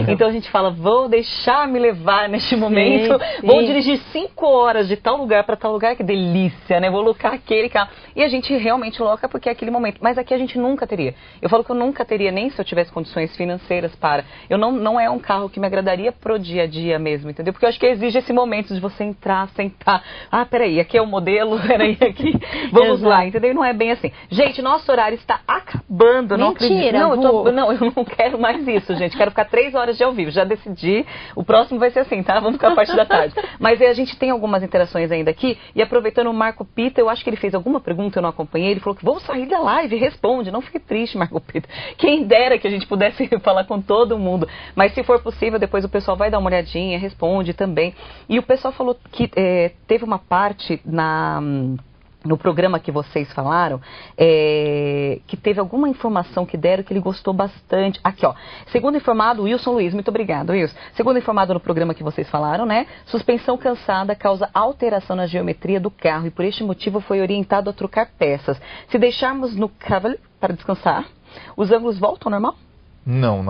Então a gente fala, vou deixar me levar neste momento, vou dirigir 5 horas de tal lugar para tal lugar, que delícia, né? Vou locar aquele carro. E a gente realmente loca porque é aquele momento. Mas aqui a gente nunca teria. Eu falo que eu nunca teria, nem se eu tivesse condições financeiras para. Não é um carro que me agradaria pro dia a dia mesmo, entendeu? Porque eu acho que exige esse momento de você entrar, sentar. Peraí, aqui é o modelo, peraí, aqui. Vamos lá, entendeu? Não é bem assim. Gente, nosso horário está acabando. Mentira, não, eu não quero mais isso, gente. Quero ficar 3 horas de ao vivo. Já decidi. O próximo vai ser assim, tá? Vamos ficar a parte da tarde. Mas a gente tem algumas interações ainda aqui. E aproveitando o Marco Pita, eu acho que ele fez alguma pergunta, eu não acompanhei. Ele falou que vamos sair da live, responde. Não fique triste, Marco Pita. Quem dera que a gente pudesse falar com todo mundo. Mas se for possível, depois o pessoal vai dar uma olhadinha, responde também. E o pessoal falou que teve uma parte no programa que vocês falaram, que teve alguma informação que deram que ele gostou bastante. Aqui, ó. Segundo informado, Wilson Luiz, muito obrigado, Wilson. Segundo informado no programa que vocês falaram, né? Suspensão cansada causa alteração na geometria do carro e por este motivo foi orientado a trocar peças. Se deixarmos no cavalete para descansar, os ângulos voltam ao normal? Não.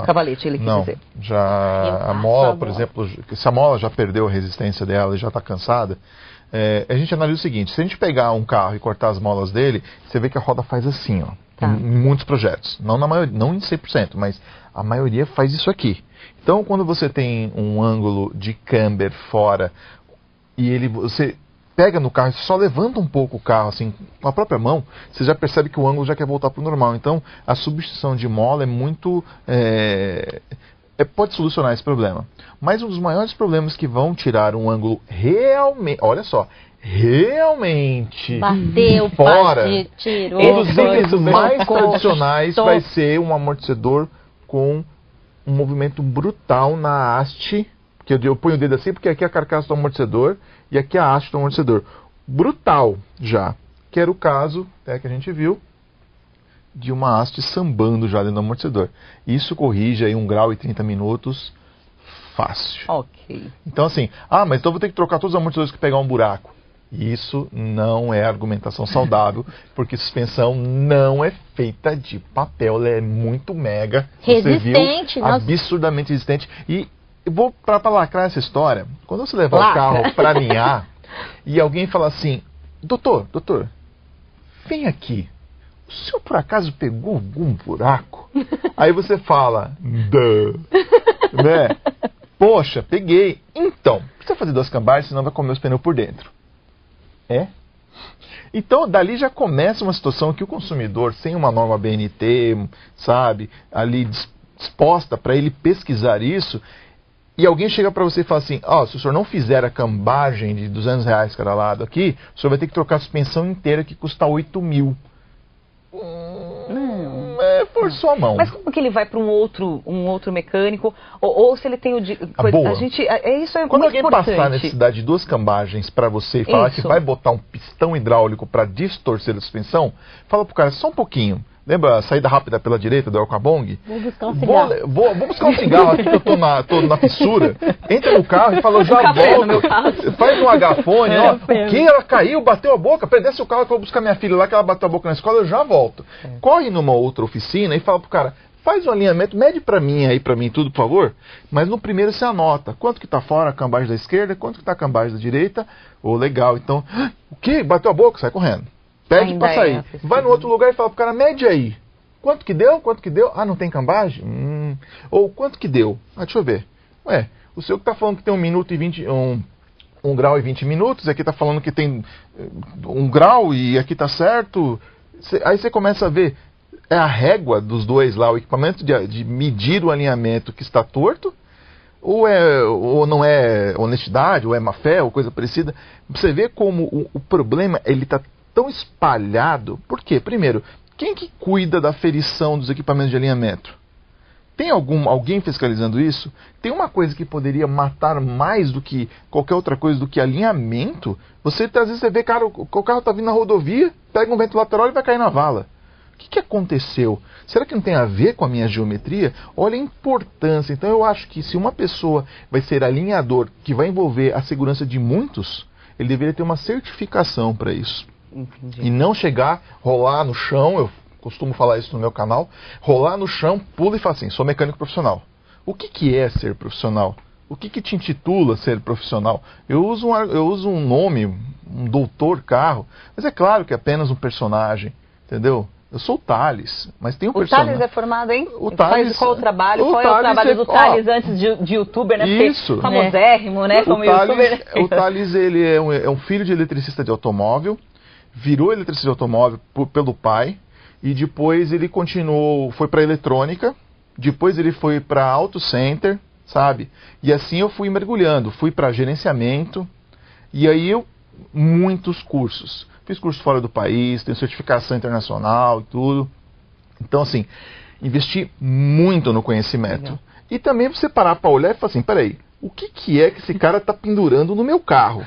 Cavalete, ele quis dizer. Já a mola, por exemplo, se a mola já perdeu a resistência dela e já está cansada, a gente analisa o seguinte: se a gente pegar um carro e cortar as molas dele, você vê que a roda faz assim, ó, tá, em muitos projetos. Não na maioria, não em 100%, mas a maioria faz isso aqui. Então, quando você tem um ângulo de camber fora e você pega no carro e só levanta um pouco o carro, assim, com a própria mão, você já percebe que o ângulo já quer voltar para o normal. Então, a substituição de mola é muito... pode solucionar esse problema. Mas um dos maiores problemas que vão tirar um ângulo realmente... Olha só, realmente bateu, fora, tirou, um dos itens mais tradicionais vai ser um amortecedor com um movimento brutal na haste. Que eu ponho o dedo assim porque aqui é a carcaça do amortecedor e aqui é a haste do amortecedor. Brutal já. Que era o caso que a gente viu de uma haste sambando já dentro do amortecedor. Isso corrige aí 1 grau e 30 minutos fácil. Ok. Então assim, mas então vou ter que trocar todos os amortecedores que pegar um buraco. Isso não é argumentação saudável, porque suspensão não é feita de papel, ela é muito mega. Resistente. Você viu, absurdamente resistente. E vou para lacrar essa história, quando você levar o carro para alinhar e alguém fala assim: doutor, vem aqui, o senhor por acaso pegou algum buraco? Aí você fala: né? Poxa, peguei. Então, precisa fazer 2 cambagens, senão vai comer os pneus por dentro. Então, dali já começa uma situação que o consumidor, sem uma norma BNT, sabe, ali disposta para ele pesquisar isso, e alguém chega para você e fala assim: se o senhor não fizer a cambagem de R$200 cada lado aqui, o senhor vai ter que trocar a suspensão inteira, que custa 8 mil. Forçou a mão. Mas como que ele vai para um outro mecânico? Ou se ele tem o... boa. Isso é quando muito alguém importante. passar a necessidade de 2 cambagens para você e falar que vai botar um pistão hidráulico para distorcer a suspensão, fala pro cara: só um pouquinho. Lembra a saída rápida pela direita do El Kabong? Vou buscar um cigarro. Vou buscar um cigarro aqui que eu tô na fissura. Entra no carro e fala: eu já volto. Faz um agafone, o que? Ela caiu, bateu a boca. Desce o carro que eu vou buscar minha filha lá, que ela bateu a boca na escola, eu já volto. Corre numa outra oficina e fala pro cara: faz um alinhamento, mede pra mim tudo, por favor. Mas no primeiro você anota quanto que tá fora a cambagem da esquerda, quanto que tá a cambagem da direita. Legal, então, o que? Bateu a boca? Sai correndo. Pede para sair. Vai no outro lugar e fala pro cara: mede aí. Quanto que deu? Não tem cambagem? Ou quanto que deu? Deixa eu ver. O seu que tá falando que tem 1 minuto e 20... 1 grau e 20 minutos, aqui tá falando que tem 1 grau e aqui tá certo. Aí você começa a ver, é a régua dos dois lá, o equipamento de medir o alinhamento que está torto, ou não é honestidade, ou é má fé, ou coisa parecida. Você vê como o problema, ele tá tão espalhado. Por quê? Primeiro, quem que cuida da aferição dos equipamentos de alinhamento? Tem alguém fiscalizando isso? Tem uma coisa que poderia matar mais do que qualquer outra coisa do que alinhamento? Às vezes você vê, cara, o carro está vindo na rodovia, pega um vento lateral e vai cair na vala. O que aconteceu? Será que não tem a ver com a minha geometria? Olha a importância. Então eu acho que se uma pessoa vai ser alinhador, que vai envolver a segurança de muitos, ele deveria ter uma certificação para isso. Entendi. E não chegar, rolar no chão, eu costumo falar isso no meu canal, rolar no chão, pula e fala assim: sou mecânico profissional. O que é ser profissional? O que te intitula ser profissional? Eu uso um nome, um doutor carro, mas é claro que é apenas um personagem, entendeu? Eu sou o Thales, mas tem um personagem. O Thales é formado em? O Thales, qual o trabalho? Qual é o trabalho do Thales antes de youtuber, né? Isso. Famosérrimo, né? Como youtuber. O Thales, ele é um filho de eletricista de automóvel, virou eletricista de automóvel pelo pai, e depois ele continuou, foi para eletrônica, depois ele foi para auto center, sabe? E assim eu fui mergulhando, fui para gerenciamento, e aí muitos cursos. Fiz curso fora do país, tenho certificação internacional e tudo. Então, assim, investi muito no conhecimento. Legal. E também você parar para olhar e falar assim: peraí, o que é que esse cara está pendurando no meu carro?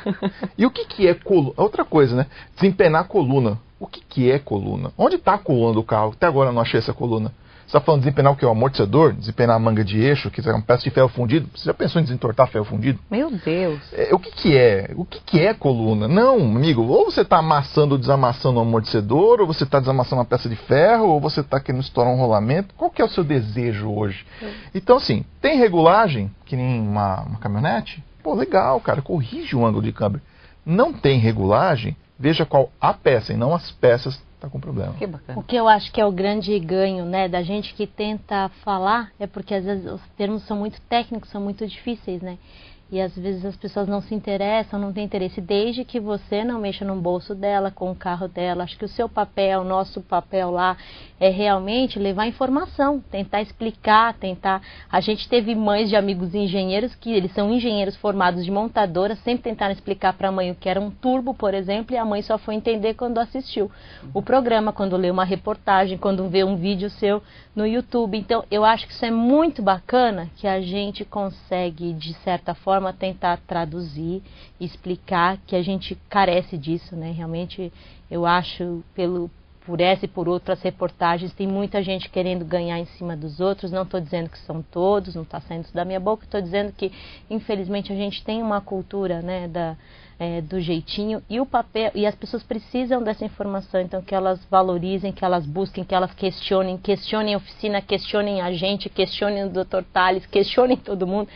E o que é coluna? Outra coisa, né? Desempenar a coluna. O que é coluna? Onde está a coluna do carro? Até agora eu não achei essa coluna. Você está falando de desempenar o que? O amortecedor? Desempenar a manga de eixo, que é uma peça de ferro fundido? Você já pensou em desentortar ferro fundido? Meu Deus! O que é? O que é coluna? Não, amigo, ou você está amassando ou desamassando o amortecedor, ou você está desamassando uma peça de ferro, ou você está querendo estourar um rolamento. Qual que é o seu desejo hoje? Então, assim, tem regulagem, que nem uma caminhonete? Pô, legal, cara, corrige o ângulo de câmbio. Não tem regulagem, veja qual a peça e não as peças está com problema. Que bacana. O que eu acho que é o grande ganho, né, da gente que tenta falar é porque às vezes os termos são muito técnicos, são muito difíceis, né? E às vezes as pessoas não se interessam, não têm interesse, desde que você não mexa no bolso dela, com o carro dela. Acho que o seu papel, o nosso papel lá, é realmente levar informação, tentar explicar, tentar... A gente teve mães de amigos engenheiros, que eles são engenheiros formados de montadora, sempre tentaram explicar para a mãe o que era um turbo, por exemplo, e a mãe só foi entender quando assistiu o programa, quando lê uma reportagem, quando vê um vídeo seu no YouTube. Então, eu acho que isso é muito bacana, que a gente consegue, de certa forma, tentar traduzir, explicar, que a gente carece disso, né? Realmente, eu acho, por essa e por outras reportagens, tem muita gente querendo ganhar em cima dos outros. Não estou dizendo que são todos, não está saindo isso da minha boca, estou dizendo que, infelizmente, a gente tem uma cultura, né, do jeitinho, e o papel, e as pessoas precisam dessa informação, então que elas valorizem, que elas busquem, que elas questionem a oficina, questionem a gente, questionem o Dr. Thales, questionem todo mundo.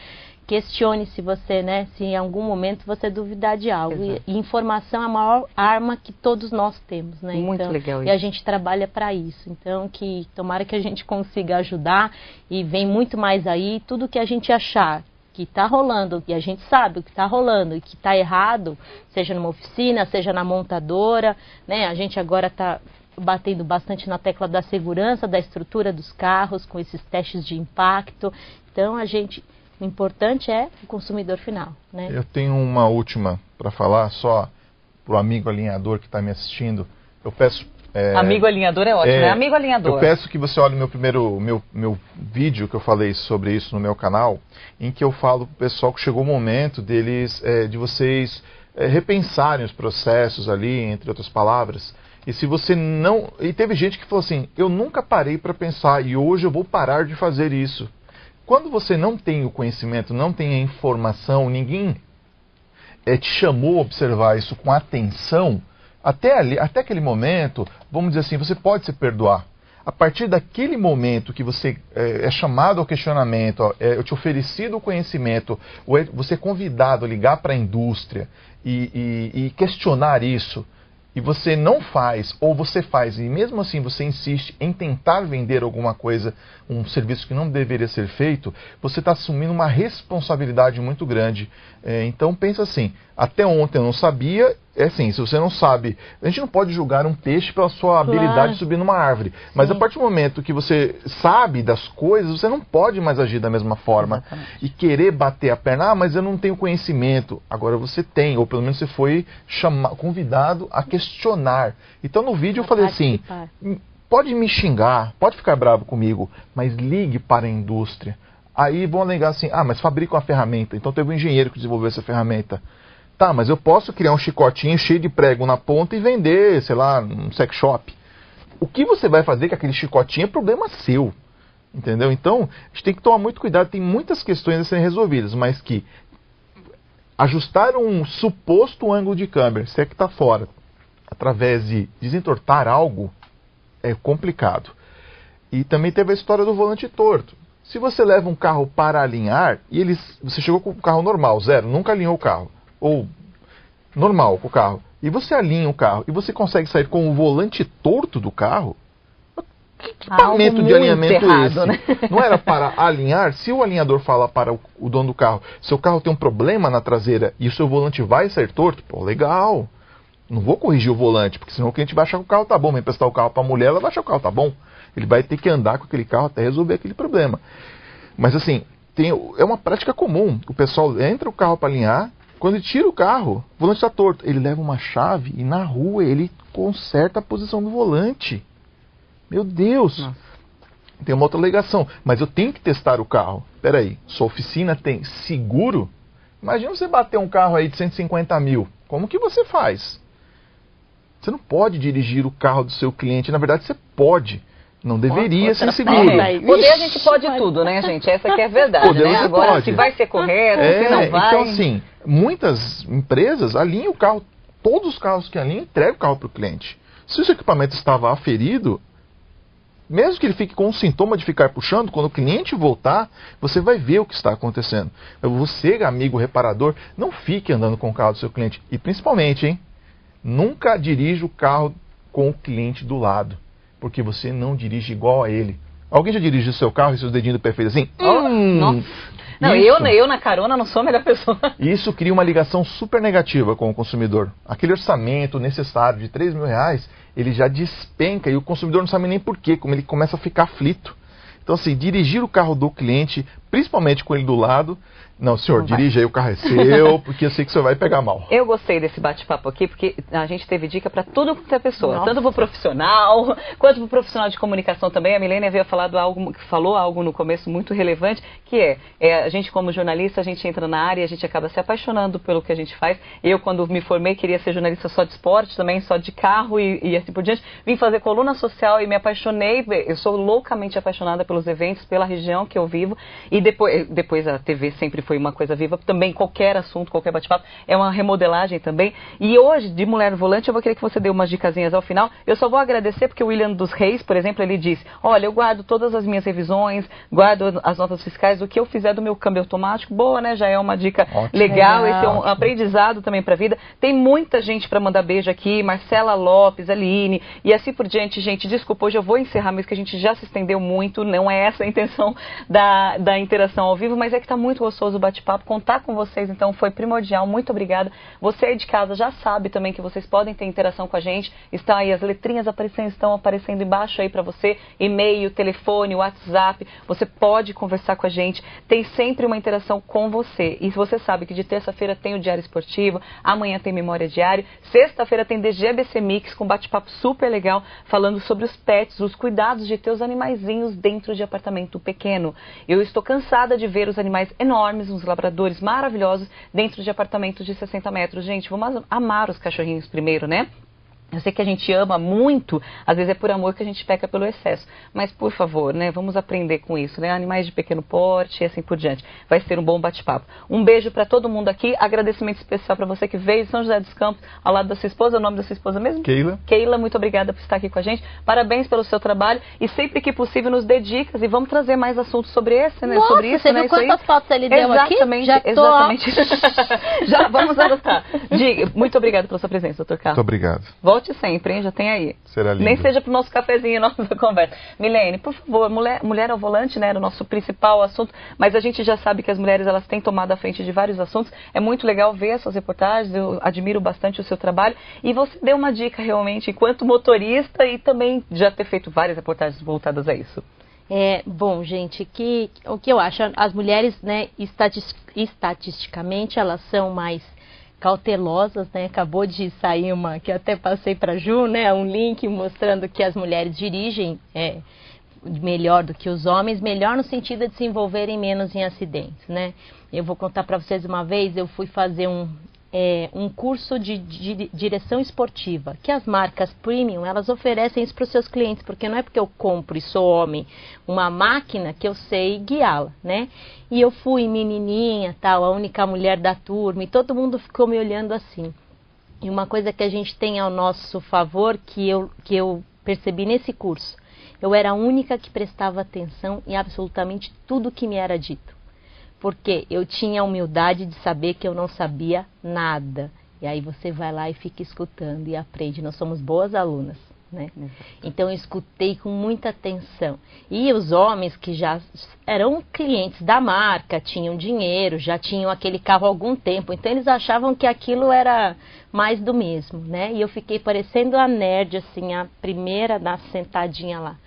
Questione se você, né, se em algum momento você duvidar de algo. E informação é a maior arma que todos nós temos, né? Muito então, legal isso. E a gente trabalha para isso. Então, que tomara que a gente consiga ajudar, e vem muito mais aí. Tudo que a gente achar que está rolando, e a gente sabe o que está rolando e que está errado, seja numa oficina, seja na montadora, né? A gente agora está batendo bastante na tecla da segurança, da estrutura dos carros, com esses testes de impacto. Então, o importante é o consumidor final, né? Eu tenho uma última para falar, só para o amigo alinhador que está me assistindo. Eu peço... amigo alinhador é ótimo, né? Amigo alinhador. Eu peço que você olhe meu vídeo que eu falei sobre isso no meu canal, em que eu falo para o pessoal que chegou o momento de vocês repensarem os processos ali, entre outras palavras. E se você não... E teve gente que falou assim, eu nunca parei para pensar e hoje eu vou parar de fazer isso. Quando você não tem o conhecimento, não tem a informação, ninguém te chamou a observar isso com atenção, até aquele momento, vamos dizer assim, você pode se perdoar. A partir daquele momento que você é chamado ao questionamento, eu te oferecido o conhecimento, você é convidado a ligar para a indústria e questionar isso, e você não faz, ou você faz, e mesmo assim você insiste em tentar vender alguma coisa, um serviço que não deveria ser feito, você está assumindo uma responsabilidade muito grande. Então pensa assim, até ontem eu não sabia, assim, se você não sabe, a gente não pode julgar um peixe pela sua habilidade de subir numa árvore, mas a partir do momento que você sabe das coisas, você não pode mais agir da mesma forma. Exatamente. E querer bater a perna, mas eu não tenho conhecimento. Agora você tem, ou pelo menos você foi convidado a questionar. Então no vídeo eu falei assim, pode me xingar, pode ficar bravo comigo, mas ligue para a indústria. Aí vão alegar assim, mas fabrica uma ferramenta, então teve um engenheiro que desenvolveu essa ferramenta. Tá, mas eu posso criar um chicotinho cheio de prego na ponta e vender, sei lá, num sex shop. O que você vai fazer com aquele chicotinho é problema seu, entendeu? Então, a gente tem que tomar muito cuidado, tem muitas questões a serem resolvidas, mas que ajustar um suposto ângulo de câmera, se é que está fora, através de desentortar algo, é complicado. E também teve a história do volante torto. Se você leva um carro para alinhar, e você chegou com o carro normal, zero, nunca alinhou o carro, ou normal com o carro, e você alinha o carro, e você consegue sair com o volante torto do carro, que equipamento de alinhamento é esse? Né? Não era para alinhar? Se o alinhador fala para o dono do carro, seu carro tem um problema na traseira e o seu volante vai sair torto, pô, legal, não vou corrigir o volante, porque senão o cliente vai achar que o carro tá bom, vai emprestar o carro para a mulher, ela vai achar que o carro tá bom, ele vai ter que andar com aquele carro até resolver aquele problema. Mas assim, é uma prática comum, o pessoal entra o carro para alinhar, quando ele tira o carro, o volante está torto. Ele leva uma chave e na rua ele conserta a posição do volante. Meu Deus! Nossa. tem uma outra alegação, mas eu tenho que testar o carro. Peraí, sua oficina tem seguro? Imagina você bater um carro aí de 150 mil, como que você faz? Você não pode dirigir o carro do seu cliente, na verdade você pode. Não deveria ser seguro. Poder a gente pode tudo, né, gente? Essa que é a verdade, Poder né? Agora, pode. se vai ser correto, se não vai... Então, assim, muitas empresas alinham o carro, todos os carros que alinham, entregam o carro para o cliente. Se o seu equipamento estava aferido, mesmo que ele fique com um sintoma de ficar puxando, quando o cliente voltar, você vai ver o que está acontecendo. Você, amigo reparador, não fique andando com o carro do seu cliente. E principalmente, hein, nunca dirija o carro com o cliente do lado, porque você não dirige igual a ele. Alguém já dirigiu o seu carro e seus dedinhos do pé fez assim? Nossa. Não, eu na carona não sou a melhor pessoa. Isso cria uma ligação super negativa com o consumidor. Aquele orçamento necessário de R$3.000, ele já despenca e o consumidor não sabe nem por quê, como ele começa a ficar aflito. Então, assim, dirigir o carro do cliente, principalmente com ele do lado, não, senhor, não dirige aí, o carro é seu, porque eu sei que o senhor vai pegar mal. Eu gostei desse bate-papo aqui, porque a gente teve dica para tudo quanto é pessoa, tanto para o profissional, quanto para o profissional de comunicação também. A Milênia veio falou algo no começo muito relevante, que a gente como jornalista, a gente entra na área e a gente acaba se apaixonando pelo que a gente faz. Eu, quando me formei, queria ser jornalista só de esporte também, só de carro e assim por diante. Vim fazer coluna social e me apaixonei, eu sou loucamente apaixonada pelos eventos, pela região que eu vivo, e depois a TV sempre foi uma coisa viva, também qualquer assunto, qualquer bate-papo, é uma remodelagem também. E hoje, de Mulher no Volante, eu vou querer que você dê umas dicasinhas ao final. Eu só vou agradecer porque o William dos Reis, por exemplo, ele disse, olha, eu guardo todas as minhas revisões, guardo as notas fiscais, o que eu fizer do meu câmbio automático, boa, né? Já é uma dica legal, esse é um aprendizado também pra vida. Tem muita gente pra mandar beijo aqui, Marcela Lopes, Aline, e assim por diante, gente. Desculpa, hoje eu vou encerrar, mas que a gente já se estendeu muito, não é essa a intenção da interação ao vivo, mas é que tá muito gostoso o bate-papo. Contar com vocês, então, foi primordial. Muito obrigada. Você aí de casa já sabe também que vocês podem ter interação com a gente. Estão aí, as letrinhas estão aparecendo embaixo aí pra você. E-mail, telefone, WhatsApp. Você pode conversar com a gente. Tem sempre uma interação com você. E você sabe que de terça-feira tem o Diário Esportivo, amanhã tem Memória Diário, sexta-feira tem DGBC Mix com bate-papo super legal, falando sobre os pets, os cuidados de ter os animaizinhos dentro de apartamento pequeno. Eu estou cansada de ver os animais enormes, uns labradores maravilhosos, dentro de apartamentos de 60 metros. Gente, vamos amar os cachorrinhos primeiro, né? Eu sei que a gente ama muito, às vezes é por amor que a gente peca pelo excesso. Mas, por favor, né, vamos aprender com isso, né? Animais de pequeno porte e assim por diante. Vai ser um bom bate-papo. Um beijo para todo mundo aqui. Agradecimento especial para você que veio de São José dos Campos, ao lado da sua esposa. O nome da sua esposa mesmo? Keila. Keila, muito obrigada por estar aqui com a gente. Parabéns pelo seu trabalho. E sempre que possível nos dê dicas. E vamos trazer mais assuntos sobre esse, né? Nossa, sobre isso, você né? viu quantas fotos ele deu aqui? Exatamente. Já vamos adotar. Muito obrigada pela sua presença, doutor Carlos. Muito obrigado. Volte sempre, hein? Já tem aí. Será lindo. Nem seja para o nosso cafezinho, nossa conversa. Milene, por favor, mulher ao volante, né? Era o nosso principal assunto, mas a gente já sabe que as mulheres elas têm tomado a frente de vários assuntos. É muito legal ver as suas reportagens, eu admiro bastante o seu trabalho. E você deu uma dica realmente, enquanto motorista e também já ter feito várias reportagens voltadas a isso. Bom, gente, o que eu acho, as mulheres, né, estatisticamente, elas são mais cautelosas, né? Acabou de sair uma que eu até passei para a Ju, né? Um link mostrando que as mulheres dirigem melhor do que os homens, melhor no sentido de se envolverem menos em acidentes, né? Eu vou contar para vocês uma vez, eu fui fazer um curso de direção esportiva, que as marcas premium, elas oferecem isso para os seus clientes, porque não é porque eu compro e sou homem uma máquina que eu sei guiá-la, né? E eu fui menininha, tal, a única mulher da turma, e todo mundo ficou me olhando assim. E uma coisa que a gente tem ao nosso favor, que eu percebi nesse curso, eu era a única que prestava atenção em absolutamente tudo que me era dito. Porque eu tinha a humildade de saber que eu não sabia nada. E aí você vai lá e fica escutando e aprende. Nós somos boas alunas, né? Então eu escutei com muita atenção. E os homens que já eram clientes da marca, tinham dinheiro, já tinham aquele carro há algum tempo. Então eles achavam que aquilo era mais do mesmo, né? E eu fiquei parecendo a nerd, assim, a primeira da sentadinha lá.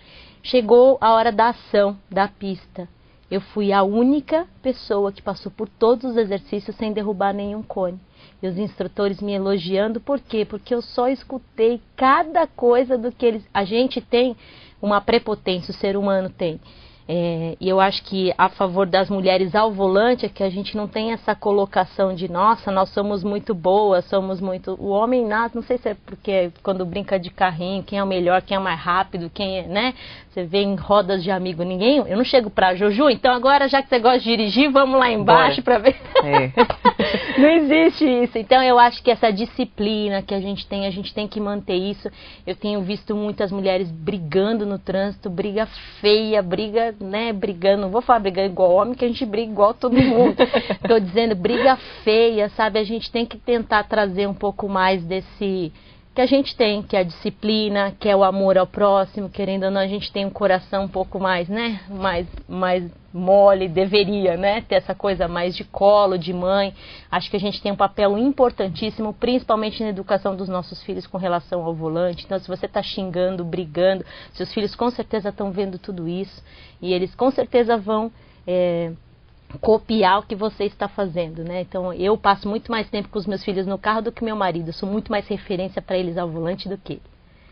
Chegou a hora da ação, da pista. Eu fui a única pessoa que passou por todos os exercícios sem derrubar nenhum cone. e os instrutores me elogiando. Por quê? Porque eu só escutei cada coisa do que a gente tem uma prepotência, o ser humano tem. E eu acho que a favor das mulheres ao volante é que a gente não tem essa colocação de nossa, nós somos muito boas, somos muito... O homem não sei se é porque quando brinca de carrinho, quem é o melhor, quem é o mais rápido, quem é, né? Você vê em rodas de amigo, eu não chego pra Juju, então agora já que você gosta de dirigir, vamos lá embaixo pra ver. Não existe isso. Então eu acho que essa disciplina que a gente tem que manter isso. Eu tenho visto muitas mulheres brigando no trânsito, briga feia, brigando, não vou falar brigando igual homem, que a gente briga igual todo mundo. Estou dizendo briga feia, sabe? A gente tem que tentar trazer um pouco mais desse que a gente tem, que é a disciplina, que é o amor ao próximo, querendo ou não, a gente tem um coração um pouco mais, né? Mais mole, deveria, né? Ter essa coisa mais de colo, de mãe. Acho que a gente tem um papel importantíssimo, principalmente na educação dos nossos filhos com relação ao volante. Então, se você está xingando, brigando, seus filhos com certeza estão vendo tudo isso e eles com certeza vão copiar o que você está fazendo, né? Então, eu passo muito mais tempo com os meus filhos no carro do que meu marido. Eu sou muito mais referência para eles ao volante do que ele.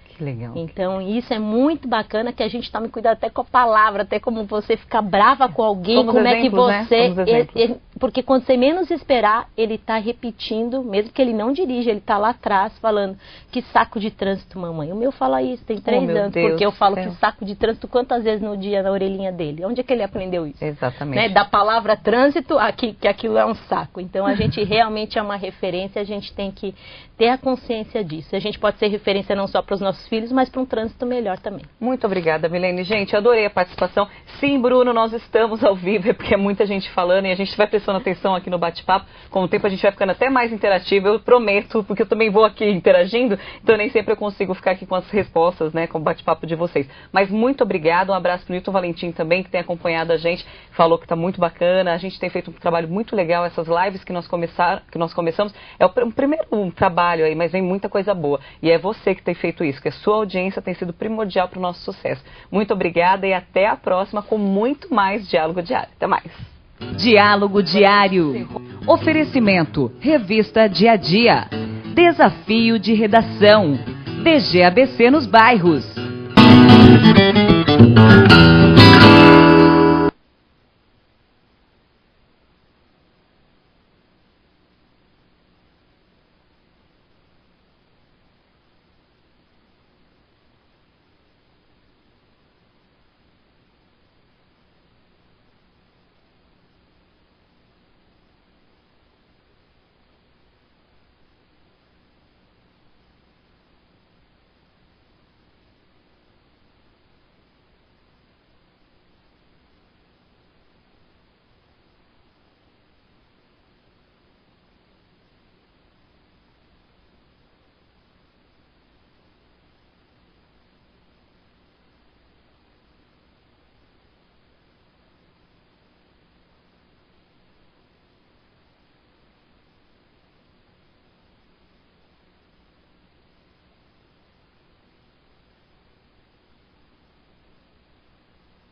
Que legal. Então, isso é muito bacana, que a gente tome cuidado até com a palavra, até como você fica brava com alguém, Somos como exemplos, é que você... né? Porque quando você menos esperar, ele está repetindo, mesmo que ele não dirija, ele está lá atrás falando, que saco de trânsito, mamãe. O meu fala isso, tem 3 anos, Deus, porque eu falo que saco de trânsito quantas vezes no dia na orelhinha dele? Onde é que ele aprendeu isso? Exatamente. Né? Da palavra trânsito, que aquilo é um saco. Então, a gente realmente é uma referência, a gente tem que ter a consciência disso. A gente pode ser referência não só para os nossos filhos, mas para um trânsito melhor também. Muito obrigada, Milene. Gente, adorei a participação. Sim, Bruno, nós estamos ao vivo, porque é muita gente falando e a gente vai prestando atenção aqui no bate-papo. Com o tempo a gente vai ficando até mais interativo, eu prometo, porque eu também vou aqui interagindo, então nem sempre eu consigo ficar aqui com as respostas, né, com o bate-papo de vocês. Mas muito obrigada, um abraço para o Nilton Valentim também, que tem acompanhado a gente, falou que está muito bacana, a gente tem feito um trabalho muito legal, essas lives que nós começamos, é o primeiro trabalho aí, mas vem muita coisa boa. E é você que tem feito isso, que a sua audiência tem sido primordial para o nosso sucesso. Muito obrigada e até a próxima com muito mais Diálogo Diário. Até mais. Diálogo Diário. Oferecimento. Revista Dia a Dia. Desafio de redação. DGABC nos bairros.